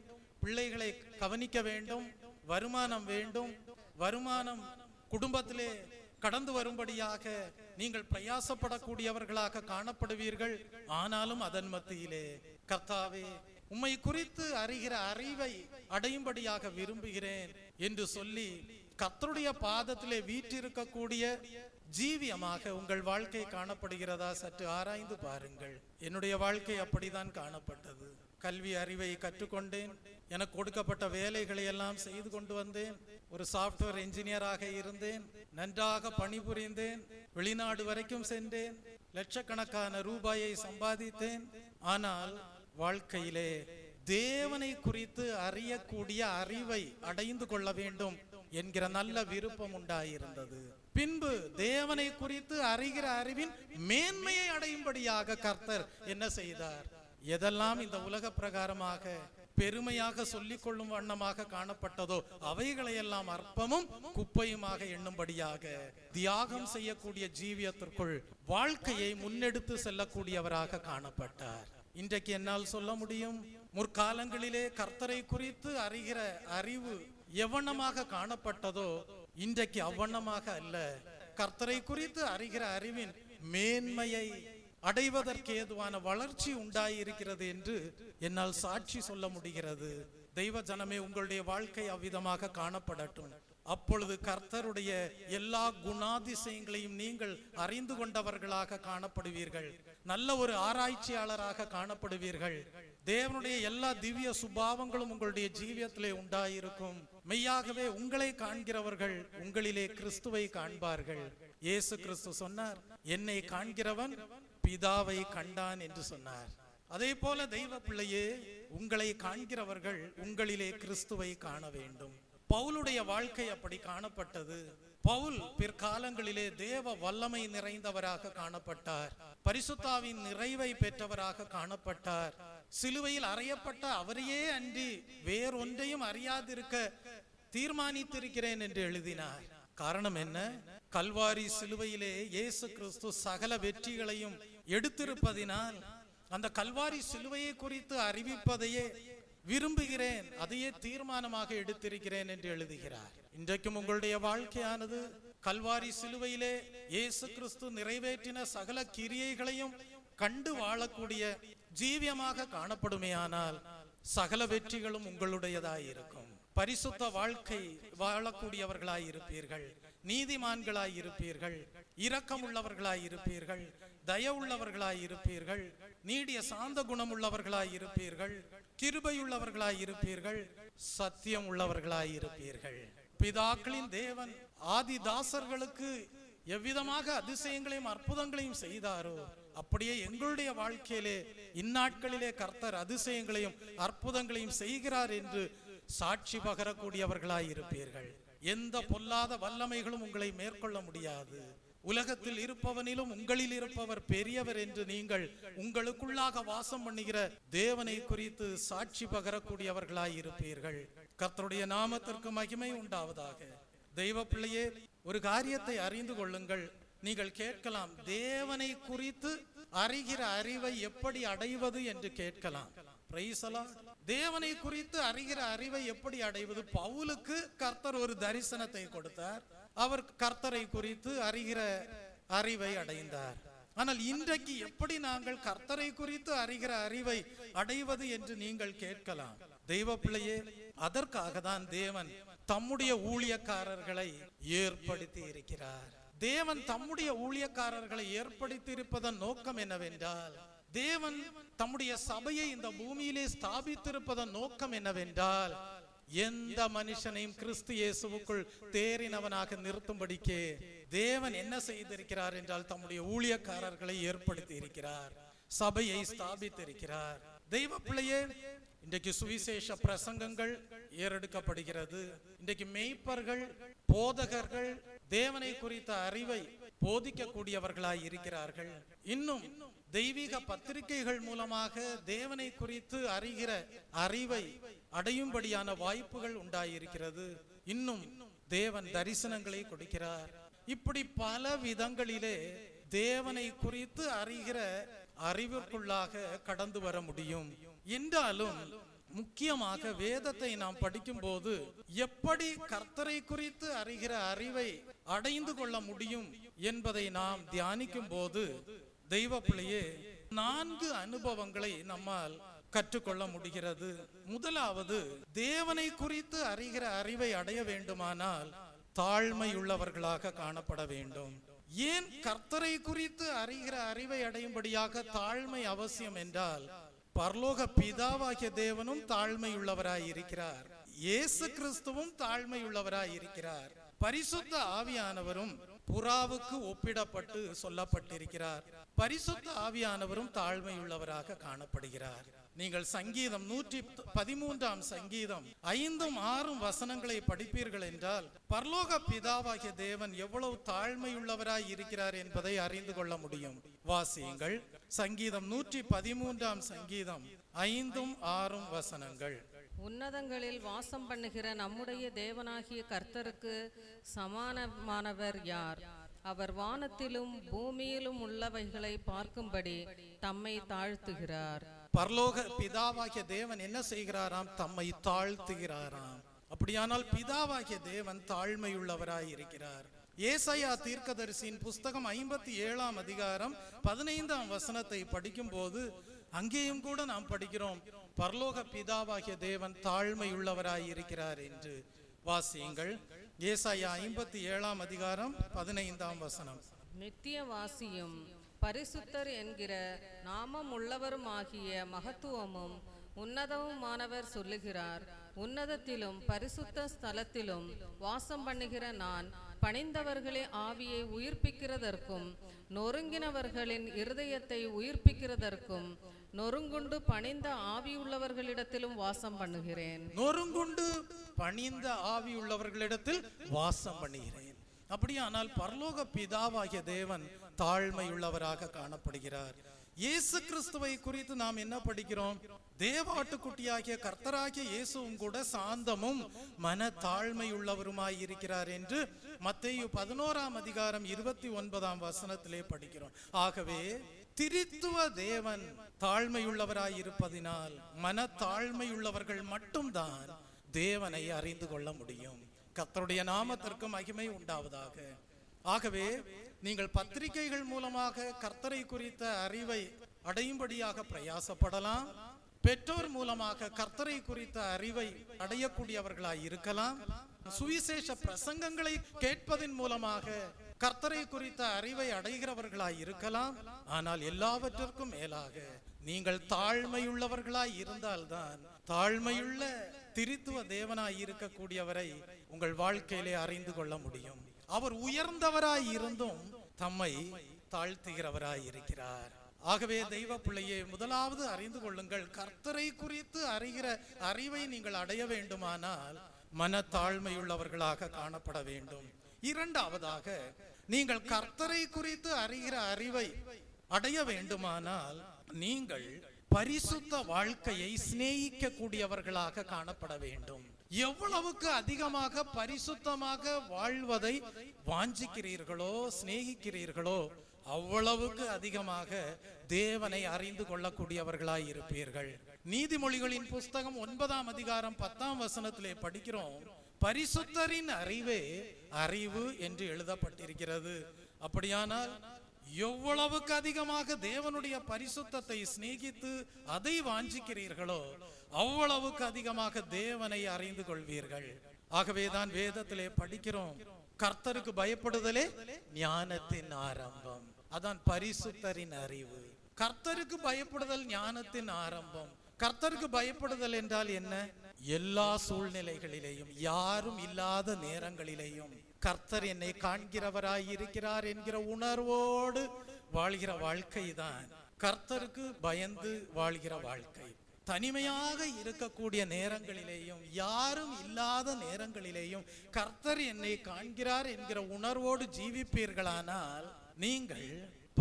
பிள்ளைகளை கவனிக்க வேண்டும். வருமானம் வேண்டும். வருமானம் குடும்பத்திலே கடந்து வரும்படியாக நீங்கள் பிரயாசப்படக்கூடியவர்களாக காணப்படுவீர்கள். ஆனாலும் அதன் மத்தியிலே கர்த்தாவே, உம்மை குறித்து அறிகிற அறிவை அடையும்படியாக விரும்புகிறேன் என்று சொல்லி கர்த்தருடைய பாதத்திலே வீற்றிருக்கக்கூடிய ஜீவியமாக உங்கள் வாழ்க்கை காணப்படுகிறதா? சற்று ஆராய்ந்து பாருங்கள். என்னுடைய வாழ்க்கை அப்படிதான் காணப்பட்டது. கல்வி அறிவை கற்றுக்கொண்டேன். எனக்கு கொடுக்கப்பட்ட வேலைகளை எல்லாம் செய்து கொண்டு வந்தேன். ஒரு சாப்ட்வேர் என்ஜினியராக இருந்தேன். நன்றாக பணிபுரிந்தேன். வெளிநாடு வரைக்கும் சென்றேன். லட்சக்கணக்கான ரூபாயை சம்பாதித்தேன். ஆனால் வாழ்க்கையிலே தேவனை குறித்து அறியக்கூடிய அறிவை அடைந்து கொள்ள வேண்டும் என்கிற நல்ல விருப்பம் உண்டாயிருந்தது. பின்பு தேவனை குறித்து அறிகிற அறிவின் மேன்மையை அடையும்படியாக கர்த்தர் என்ன செய்தார்? எதெல்லாம் இந்த உலக பிரகாரமாக பெருமையாக சொல்லிக் கொள்ளும் வண்ணமாக காணப்பட்டதோ அவைகளையெல்லாம் அற்பமும் குப்பையுமாக எண்ணும்படியாக தியாகம் செய்யக்கூடிய ஜீவியத்திற்குள் வாழ்க்கையை முன்னெடுத்து செல்லக்கூடியவராக காணப்பட்டார். இன்றைக்கு என்னால் சொல்ல முடியும், முற்காலங்களிலே கர்த்தரை குறித்து அறிகிற அறிவு எவ்வண்ணமாக காணப்பட்டதோ இன்றைக்கு அவ்வண்ணமாக அல்ல. கர்த்தரை குறித்து அறிகிற அறிவின் மேன்மையை அடைவதற்கு ஏதுவான வளர்ச்சி உண்டாயிருக்கிறது என்று என்னால் சாட்சி சொல்ல முடிகிறது. தெய்வ ஜனமே, உங்களுடைய வாழ்க்கை அவ்விதமாக காணப்படட்டும். அப்பொழுது கர்த்தருடைய எல்லா குணாதிசயங்களையும் நீங்கள் அறிந்து கொண்டவர்களாக காணப்படுவீர்கள். நல்ல ஒரு ஆராய்ச்சியாளராக காணப்படுவீர்கள். தேவனுடைய எல்லா திவ்ய சுபாவங்களும் உங்களுடைய ஜீவியத்திலே உண்டாயிருக்கும். மெய்யாகவே உங்களை காண்கிறவர்கள் உங்களிலே கிறிஸ்துவை காண்பார்கள். இயேசு கிறிஸ்து சொன்னார், என்னை காண்கிறவன் பிதாவை கண்டான் என்று சொன்னார். அதே போல தெய்வ பிள்ளையே, உங்களை காண்கிறவர்கள் உங்களிலே கிறிஸ்துவை காண வேண்டும். பவுலுடைய வாழ்க்கை அப்படி காணப்பட்டது. பவுல் பிற்காலங்களிலே தேவ வல்லமை நிறைந்தவராக காணப்பட்டார். பரிசுத்தாவின் நிறைவை பெற்றவராக காணப்பட்டார். சிலுவையில் அறையப்பட்ட அவரையே அன்றி வேறொன்றையும் அறியாதிருக்க தீர்மானித்திருக்கிறேன் என்று எழுதினார். காரணம் என்ன? கல்வாரி சிலுவையிலே இயேசு கிறிஸ்து சகல வெற்றிகளையும் எடுத்திருப்பதினால் அந்த கல்வாரி சிலுவையை குறித்து அறிவிப்பதையே விரும்புகிறேன், அதையே தீர்மானமாக எடுத்திருக்கிறேன் என்று எழுதுகிறார். இன்றைக்கும் உங்களுடைய வாழ்க்கையானது கல்வாரி சிலுவையிலே இயேசு கிறிஸ்து நிறைவேற்றின சகல கிரியைகளையும் கண்டு வாழக்கூடிய ஜீவியமாக காணப்படுமேயானால் சகல வெற்றிகளும் உங்களுடையதாயிருக்கும். பரிசுத்த வாழ்க்கை வாழக்கூடியவர்களாய் இருப்பீர்கள். நீதிமான்களாய் இருப்பீர்கள். இரக்கமுள்ளவர்களாய் இருப்பீர்கள். தயவுள்ளவர்களாய் இருப்பீர்கள். நீடிய சாந்த குணம் உள்ளவர்களாய் இருப்பீர்கள். கிருபையுள்ளவர்களாய் இருப்பீர்கள். சத்தியம் உள்ளவர்களாய் இருப்பீர்கள். பிதாக்களின் தேவன் ஆதிதாசர்களுக்கு எவ்விதமாக அதிசயங்களையும் அற்புதங்களையும் செய்தாரோ அப்படியே எங்களுடைய வாழ்க்கையிலே இந்நாட்களிலே கர்த்தர் அதிசயங்களையும் அற்புதங்களையும் செய்கிறார் என்று சாட்சி பகரக்கூடியவர்களாய் இருப்பீர்கள். எந்த பொல்லாத வல்லமைகளும் உங்களை மேற்கொள்ள முடியாது. உலகத்தில் இருப்பவனிலும் உங்களில் இருப்பவர் பெரியவர் என்று நீங்கள் உங்களுக்குள்ளாக வாசம் பண்ணுகிற தேவனை குறித்து சாட்சி பகரக்கூடியவர்களாய் இருப்பீர்கள். கர்த்தருடைய நாமத்திற்கு மகிமை உண்டாவதாக. தெய்வ பிள்ளையே, ஒரு காரியத்தை அறிந்து கொள்ளுங்கள். நீங்கள் கேட்கலாம், தேவனை குறித்து அறிகிற அறிவை எப்படி அடைவது என்று கேட்கலாம். Praise the Lord. தேவனை குறித்து அறிகிற அறிவை எப்படி அடைவது? பவுலுக்கு கர்த்தர் ஒரு தரிசனத்தை கொடுத்தார். அவர் கர்த்தரை குறித்து அறிகிற அறிவை அடைந்தார். ஆனால் இன்றைக்கு எப்படி நாங்கள் கர்த்தரை குறித்து அறிகிற அறிவை அடைவது என்று நீங்கள் கேட்கலாம். தெய்வ பிள்ளையே, அதற்காக தான் தேவன் தம்முடைய ஊழியக்காரர்களை ஏற்படுத்தி இருக்கிறார். தேவன் தம்முடைய ஊழியக்காரர்களை ஏற்படுத்தி இருப்பதன் நோக்கம் என்னவென்றால், தேவன் தம்முடைய சபையை இந்த பூமியிலே ஸ்தாபித்திருப்பதன் நோக்கம் என்னவென்றால், எந்த மனுஷனையும் கிறிஸ்து இயேசுவுக்குள் தேறினவனாக நிறுத்தும்படிக்கு தேவன் என்ன செய்திருக்கிறார் என்றால், தம்முடைய ஊழியக்காரர்களை ஏற்படுத்தி இருக்கிறார், சபையை ஸ்தாபித்திருக்கிறார். தெய்வ பிள்ளையே, இன்றைக்கு சுவிசேஷ பிரசங்கங்கள் ஏறெடுக்கப்படுகிறது. இன்றைக்கு மேய்ப்பர்கள், போதகர்கள் தேவனை குறித்த அறிவை போதிக்கக்கூடியவர்களாய் இருக்கிறார்கள். இன்னும் தெய்வீக பத்திரிகைகள் மூலமாக தேவனை குறித்து அறிகிற அறிவை அடையும்படியான வாய்ப்புகள் உண்டாயிருக்கிறது. இன்னும் தேவன் தரிசனங்களை கொடுக்கிறார். இப்படி பல விதங்களிலே தேவனை குறித்து அறிகிற அறிவிற்குள்ளாக கடந்து வர முடியும். என்றாலும் முக்கியமாக வேதத்தை நாம் படிக்கும் போது எப்படி கர்த்தரை குறித்து அறிகிற அறிவை அடைந்து கொள்ள முடியும் என்பதை நாம் தியானிக்கும் போது தெய்வ பிள்ளையே, 4 அனுபவங்களை நம்மால் கற்றுக்கொள்ள முடிகிறது. முதலாவது, தேவனை குறித்து அறிகிற அறிவை அடைய வேண்டுமானால் தாழ்மையுள்ளவர்களாக காணப்பட வேண்டும். ஏன் கர்த்தரை குறித்து அறிகிற அறிவை அடையும்படியாக தாழ்மை அவசியம் என்றால், பரலோக பிதாவாகிய தேவனும் தாழ்மையுள்ளவராய் இருக்கிறார், இயேசு கிறிஸ்துவும் தாழ்மையுள்ளவராய் இருக்கிறார், பரிசுத்த ஆவியானவரும் புறாவுக்கு ஒப்பிடப்பட்டு சொல்லப்பட்டிருக்கிறார். பரிசுத்த ஆவியானவரும் தாழ்மையுள்ளவராக காணப்படுகிறார். நீங்கள் சங்கீதம் 113 சங்கீதம் 5, 6 வசனங்களை படிப்பீர்கள் என்றால், பரலோக பிதாவாகிய தேவன் எவ்வளவு தாழ்மையுள்ளவராய் இருக்கிறார் என்பதை அறிந்து கொள்ள முடியும். வாசியுங்கள். சங்கீதம் 113 சங்கீதம் 5, 6 வசனங்கள். உன்னதங்களில் வாசம் பண்ணுகிற நம்முடைய தேவனாகிய கர்த்தருக்கு சமானமானவர் யார்? அவர் வானத்திலும் பூமியிலும் உள்ளவைகளை பார்க்கும்படி தம்மை தாழ்த்துகிறார். பரலோக பிதாவாகிய தேவன் என்ன செய்கிறாராம்? தம்மை தாழ்த்துகிறாராம். அப்படியானால் பிதாவாகிய தேவன் தாழ்மையுள்ளவராய் இருக்கிறார். ஏசாயா தீர்க்கதரிசியின் புஸ்தகம் 57 அதிகாரம் 15 வசனத்தை படிக்கும் போது அங்கேயும் கூட நாம் படிக்கிறோம், பரலோக பிதாவாகிய தேவன் தாழ்மையுள்ளவராய் இருக்கிறார் என்று. வாசியுங்கள். ஏசாயா 57 அதிகாரம் 15 வசனம். நித்தியவாசியும் பரிசுத்தர் என்கிற நாமம் உள்ளவருமாகிய மகத்துவமும் உன்னதமுமானவர் சொல்லுகிறார், உன்னதத்திலும் பரிசுத்த ஸ்தலத்திலும் வாசம் பண்ணுகிற நான் பணிந்தவர்களே ஆவியை உயிர்ப்பிக்கிறதற்கும் நொறுங்கினவர்களின் இருதயத்தை உயிர்ப்பிக்கிறதற்கும் நொறுங்குண்டு பணிந்த ஆவியுள்ளவர்களிடத்திலும் வாசம் பண்ணுகிறேன். நொறுங்குண்டு பணிந்த ஆவியுள்ளவர்களிடத்தில் வாசம் பண்ணுகிறேன். அப்படியானால் பரலோக பிதாவாகிய தேவன் தாழ்மையுள்ளவராக காணப்படுகிறார். இயேசு கிறிஸ்துவை குறித்து நாம் என்ன படிக்கிறோம்? தேவாட்டுக்குட்டியாகிய கர்த்தராகிய இயேசுவும் கூட சாந்தமும் மன தாழ்மையுள்ளவருமாய் இருக்கிறார் என்று மத்தேயு 11 அதிகாரம் 29 வசனத்திலே படிக்கிறோம். ஆகவே திரித்துவ தேவன் தாழ்மையுள்ளவராய் இருப்பதினால் மன தாழ்மையுள்ளவர்கள் மட்டும்தான் தேவனை அறிந்து கொள்ள முடியும். கர்த்தருடைய நாமத்திற்கு மகிமை உண்டாவதாக. ஆகவே நீங்கள் பத்திரிகைகள் மூலமாக கர்த்தரை குறித்த அறிவை அடையும்படியாக பிரயாசப்படலாம். பெற்றோர் மூலமாக கர்த்தரை குறித்த அறிவை அடையக்கூடியவர்களாய் இருக்கலாம். சுவிசேஷ பிரசங்கங்களை கேட்பதன் மூலமாக கர்த்தரை குறித்த அறிவை அடைகிறவர்களாய் இருக்கலாம். ஆனால் எல்லாவற்றிற்கும் மேலாக நீங்கள் தாழ்மையுள்ளவர்களாய் இருந்தால்தான் தாழ்மையுள்ள திரித்துவ தேவனாய் இருக்கக்கூடியவரை உங்கள் வாழ்க்கையிலே அறிந்து கொள்ள முடியும். அவர் உயர்ந்தவராய் இருந்தும் தம்மை தாழ்த்துகிறவராய் இருக்கிறார். ஆகவே தெய்வ பிள்ளையே, முதலாவது அறிந்து கொள்ளுங்கள், கர்த்தரை குறித்து அறிகிற அறிவை நீங்கள் அடைய வேண்டுமானால் மன தாழ்மையுள்ளவர்களாக காணப்பட வேண்டும். இரண்டாவதாக, நீங்கள் கர்த்தரை குறித்து அறிகிற அறிவை அடைய வேண்டுமானால் நீங்கள் பரிசுத்த வாழ்க்கையை சிநேகிக்க கூடியவர்களாக காணப்பட வேண்டும். எவ்வளவுக்கு அதிகமாக பரிசுத்தமாக வாழ்வதை வாஞ்சிக்கிறீர்களோ, சிநேகிக்கிறீர்களோ, அவ்வளவுக்கு அதிகமாக தேவனை அறிந்து கொள்ளக்கூடியவர்களாய் இருப்பீர்கள். நீதிமொழிகளின் புஸ்தகம் 9 அதிகாரம் 10 வசனத்திலே படிக்கிறோம், பரிசுத்தரின் அறிவே அறிவு என்று எழுதப்பட்டிருக்கிறது. அப்படியானால் எவ்வளவுக்கு அதிகமாக தேவனுடைய பரிசுத்தத்தை சிநேகித்து அதை வாஞ்சிக்கிறீர்களோ அவ்வளவுக்கு அதிகமாக தேவனை அறிந்து கொள்வீர்கள். ஆகவேதான் வேதத்திலே படிக்கிறோம், கர்த்தருக்கு பயப்படுதலே ஞானத்தின் ஆரம்பம். அதான் பரிசுத்தரின் அறிவு. கர்த்தருக்கு பயப்படுதல் ஞானத்தின் ஆரம்பம். கர்த்தருக்கு பயப்படுதல் என்றால் என்ன? எல்லா சூழ்நிலைகளிலேயும், யாரும் இல்லாத நேரங்களிலேயும் கர்த்தர் என்னை காண்கிறவராய் இருக்கிறார் என்கிற உணர்வோடு வாழ்கிற வாழ்க்கை தான் கர்த்தருக்கு பயந்து வாழ்கிற வாழ்க்கை. தனிமையாக இருக்கக்கூடிய நேரங்களிலேயும், யாரும் இல்லாத நேரங்களிலேயும் கர்த்தர் என்னை காண்கிறார் என்கிற உணர்வோடு ஜீவிப்பீர்களானால் நீங்கள்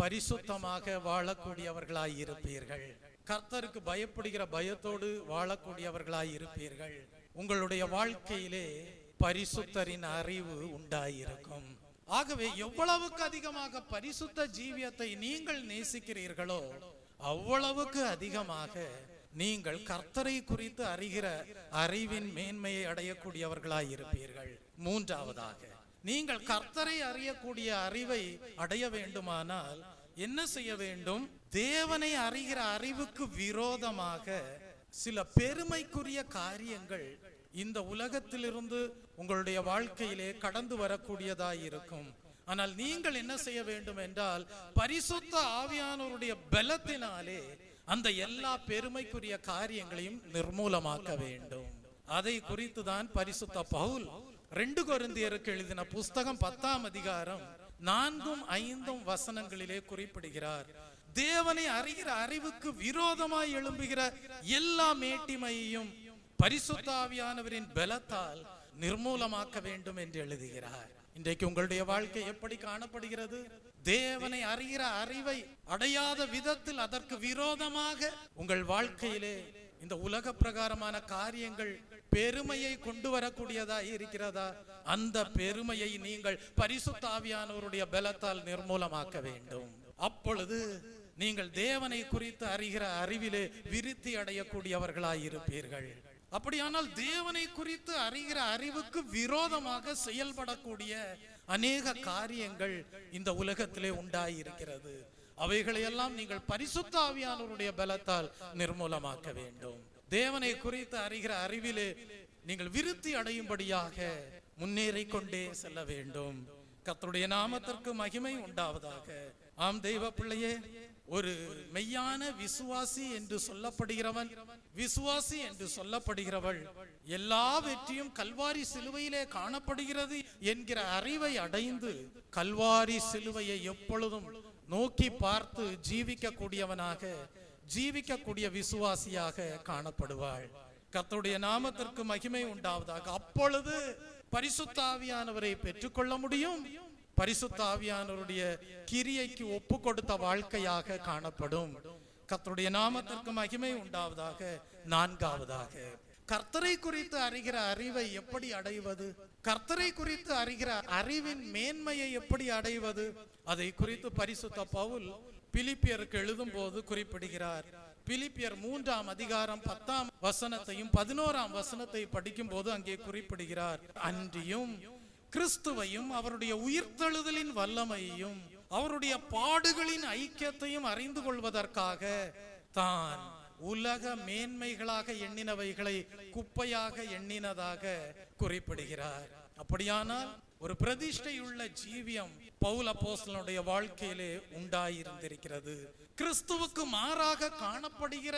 பரிசுத்தமாக வாழக்கூடியவர்களாய் இருப்பீர்கள். கர்த்தருக்கு பயப்படுகிற பயத்தோடு வாழக்கூடியவர்களாய் இருப்பீர்கள். உங்களுடைய வாழ்க்கையிலே பரிசுத்தரின் அறிவு உண்டாயிருக்கும். ஆகவே எவ்வளவுக்கு அதிகமாக பரிசுத்த ஜீவியத்தை நீங்கள் நேசிக்கிறீர்களோ அவ்வளவுக்கு அதிகமாக நீங்கள் கர்த்தரை குறித்து அறிகிற அறிவின் மேன்மையை அடையக்கூடியவர்களாய் இருப்பீர்கள். மூன்றாவதாக, நீங்கள் கர்த்தரை அறியக்கூடிய அறிவை அடைய வேண்டுமானால் என்ன செய்ய வேண்டும்? தேவனை அறிகிற அறிவுக்கு விரோதமாக சில பெருமைக்குரிய காரியங்கள் இந்த உலகத்திலிருந்து உங்களுடைய வாழ்க்கையிலே கடந்து வரக்கூடியதாய் இருக்கும். ஆனால் நீங்கள் என்ன செய்ய வேண்டும் என்றால், பரிசுத்த ஆவியானவருடைய பலத்தினாலே அந்த எல்லா பெருமைக்குரிய காரியங்களையும் நிர்மூலமாக்க வேண்டும். அதை குறித்து தான் பரிசுத்த பவுல் 2 கொரிந்தியருக்கு எழுதின புஸ்தகம் 10ஆம் அதிகாரம் 4-5 வசனங்களிலே குறிப்பிடுகிறார். தேவனை அறிகிற அறிவுக்கு விரோதமாய் எழும்புகிற எல்லா மேட்டிமையையும் பரிசுத்த ஆவியானவரின் பலத்தால் நிர்மூலமாக்க வேண்டும் என்று எழுதுகிறார். இன்றைக்கு உங்களுடைய வாழ்க்கை எப்படி காணப்படுகிறது? தேவனை அறிகிற அறிவை அடையாத விதத்தில் அதற்கு விரோதமாக உங்கள் வாழ்க்கையிலே இந்த உலக பிரகாரமான காரியங்கள் பெருமையை கொண்டு வரக்கூடியதா இருக்கிறதா? அந்த பெருமையை நீங்கள் பரிசுத்த ஆவியானவருடைய பலத்தால் நிர்மூலமாக்க வேண்டும். அப்பொழுது நீங்கள் தேவனை குறித்து அறிகிற அறிவிலே விருத்தி அடையக்கூடியவர்களாய் இருப்பீர்கள். அப்படியானால் தேவனை குறித்து அறிகிற அறிவுக்கு விரோதமாக செயல்படக்கூடிய அநேக காரியங்கள் இந்த உலகத்திலே உண்டாயிருக்கிறது. அவைகளையெல்லாம் நீங்கள் பரிசுத்த ஆவியானவருடைய பலத்தால் நிர்மூலமாக்க வேண்டும். தேவனை குறித்து அறிகிற அறிவிலே நீங்கள் விருத்தி அடையும்படியாக முன்னேறி கொண்டே செல்ல வேண்டும். கர்த்தருடைய நாமத்திற்கு மகிமை உண்டாவதாக. ஆம் தெய்வ பிள்ளையே, ஒரு மெய்யான விசுவாசி என்று சொல்லப்படுகிறவன், விசுவாசி என்று சொல்லப்படுகிறவள் எல்லா வெற்றியும் கல்வாரி சிலுவையிலே காணப்படுகிறது என்கிற அறிவை அடைந்து கல்வாரி சிலுவையை எப்பொழுதும் நோக்கி பார்த்து ஜீவிக்கக்கூடியவனாக, ஜீவிக்கக்கூடிய விசுவாசியாக காணப்படுவாள். கர்த்தருடைய நாமத்திற்கு மகிமை உண்டாவதாக. அப்பொழுது பரிசுத்த ஆவியானவரை பெற்றுக்கொள்ள முடியும். பரிசுத்த ஆவியானவருடைய கிரியைக்கு ஒப்பு கொடுத்த வாழ்க்கையாக காணப்படும். கர்த்தருடைய நாமத்திற்கு மகிமை உண்டாவதாக. நான்காவதாக, கர்த்தரை குறித்து அறிகிற அறிவை எப்படி அடைவது? கர்த்தரை குறித்து அறிகிற அறிவின் மேன்மையை எப்படி அடைவது? அதை குறித்து பரிசுத்த பவுல் பிலிப்பியருக்கு எழுதும் போது குறிப்பிடுகிறார். பிலிப்பியர் 3ஆம் அதிகாரம் 10ஆம் வசனத்தையும் 11ஆம் வசனத்தை படிக்கும் போது அங்கே குறிப்பிடுகிறார். அன்றியும் கிறிஸ்துவையும் அவருடைய உயிர்த்தெழுதலின் வல்லமையையும் அவருடைய பாடுகளின் ஐக்கியத்தையும் அறிந்து கொள்வதற்காக தான் உலக மேன்மைகளாக எண்ணினவைகளை குப்பையாக எண்ணினதாக குறிப்பிடுகிறார். அப்படியானால் ஒரு பிரதிஷ்டையுள்ள ஜீவியம் பவுல் அப்போஸ்தலனுடைய வாழ்க்கையிலே உண்டாயிருந்திருக்கிறது. கிறிஸ்துவுக்கு மாறாக காணப்படுகிற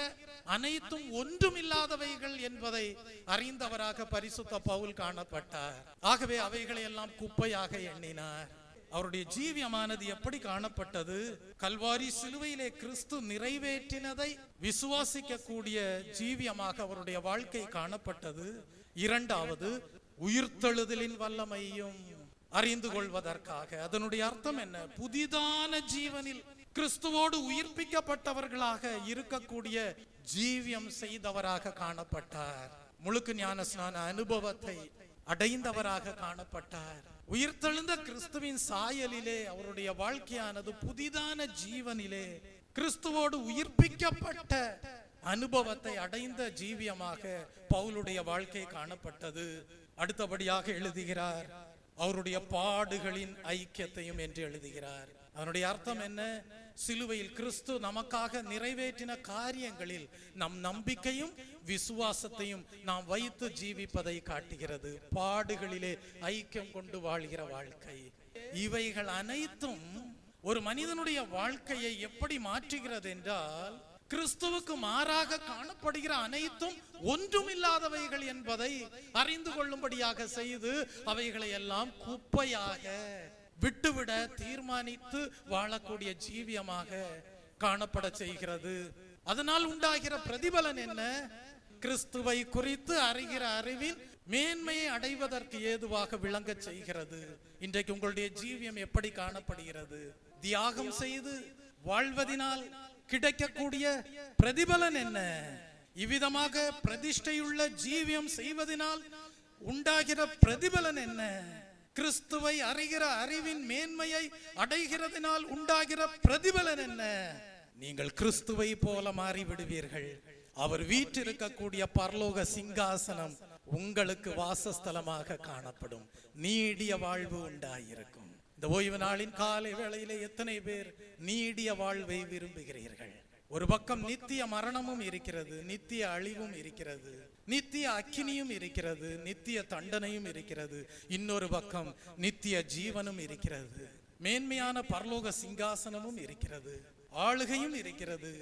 அனைத்தும் ஒன்றுமில்லாதவைகள் என்பதை அறிந்தவராக பரிசுத்த பவுல் காணப்பட்டார். ஆகவே அவைகளை எல்லாம் குப்பையாக எண்ணினார். அவருடைய ஜீவியமானது எப்படி காணப்பட்டது? கல்வாரி சிலுவையிலே கிறிஸ்து நிறைவேற்றினதை விசுவாசிக்க கூடிய ஜீவியமாக அவருடைய வாழ்க்கை காணப்பட்டது. இரண்டாவது, உயிர்த்தெழுதலின் வல்லமையும் அறிந்து கொள்வதற்காக. அதனுடைய அர்த்தம் என்ன? புதிதான ஜீவனில் கிறிஸ்துவோடு உயிர்ப்பிக்கப்பட்டவர்களாக இருக்கக்கூடிய ஜீவியம் செய்தவராக காணப்பட்டார். முழுக்கு ஞான ஸ்நான அனுபவத்தை அடைந்தவராக காணப்பட்டார். உயிர்த்தெழுந்த கிறிஸ்துவின் சாயலிலே அவருடைய வாழ்க்கையானது புதிதான ஜீவனிலே கிறிஸ்துவோடு உயிர்ப்பிக்கப்பட்ட அனுபவத்தை அடைந்த ஜீவியமாக பவுலுடைய வாழ்க்கை காணப்பட்டது. அடுத்தபடியாக எழுதுகிறார், அவருடைய பாடுகளின் ஐக்கியத்தையும் என்று எழுதுகிறார். அதனுடைய அர்த்தம் என்ன? சிலுவையில் கிறிஸ்து நமக்காக நிறைவேற்றின காரியங்களில் நம் நம்பிக்கையும் விசுவாசத்தையும் நாம் வைத்து ஜீவிப்பதை காட்டுகிறது. பாடுகளிலே ஐக்கியம் கொண்டு வாழ்கிற வாழ்க்கை, இவைகள் அனைத்தும் ஒரு மனிதனுடைய வாழ்க்கையை எப்படி மாற்றுகிறது என்றால், கிறிஸ்துவுக்கு மாறாக காணப்படுகிற அனைத்தும் ஒன்றுமில்லாதவைகள் என்பதை அறிந்து கொள்ளும்படியாக செய்து அவைகளை எல்லாம் குப்பையாக விட்டுவிட தீர்மானித்து வாழக்கூடிய ஜீவியமாக காணப்பட செய்கிறது. அதனால் உண்டாகிற பிரதிபலன் என்ன? கிறிஸ்துவை குறித்து அறிகிற அறிவின் மேன்மையை அடைவதற்கு ஏதுவாக விளங்க செய்கிறது. இன்றைக்கு உங்களுடைய ஜீவியம் எப்படி காணப்படுகிறது? தியாகம் செய்து வாழ்வதினால் கிடைக்கக்கூடிய பிரதிபலன் என்ன? இவ்விதமாக பிரதிஷ்டையுள்ள ஜீவியம் செய்வதனால் உண்டாகிற பிரதிபலன் என்ன? கிறிஸ்துவை அறிகிற அறிவின் மேன்மையை அடைகிறதினால் உண்டாகிற பிரதிபலன் என்ன? நீங்கள் கிறிஸ்துவை போல மாறி விடுவீர்கள். அவர் வீற்றிருக்கக்கூடிய பரலோக சிங்காசனம் உங்களுக்கு வாசஸ்தலமாக காணப்படும். நீடிய வாழ்வு உண்டாயிருக்கும். இந்த ஓய்வு நாளின் காலை வேளையிலே எத்தனை பேர் நீடிய வாழ்வை விரும்புகிறீர்கள்? ஒரு பக்கம் நித்திய மரணமும் இருக்கிறது, நித்திய அழிவும் இருக்கிறது, நித்திய அக்கினியும் இருக்கிறது, நித்திய தண்டனையும் இருக்கிறது. இன்னொரு பக்கம் நித்திய ஜீவனும் இருக்கிறது, மேன்மையான பரலோக சிங்காசனமும் இருக்கிறது, ஆளுகையும் இருக்கிறது,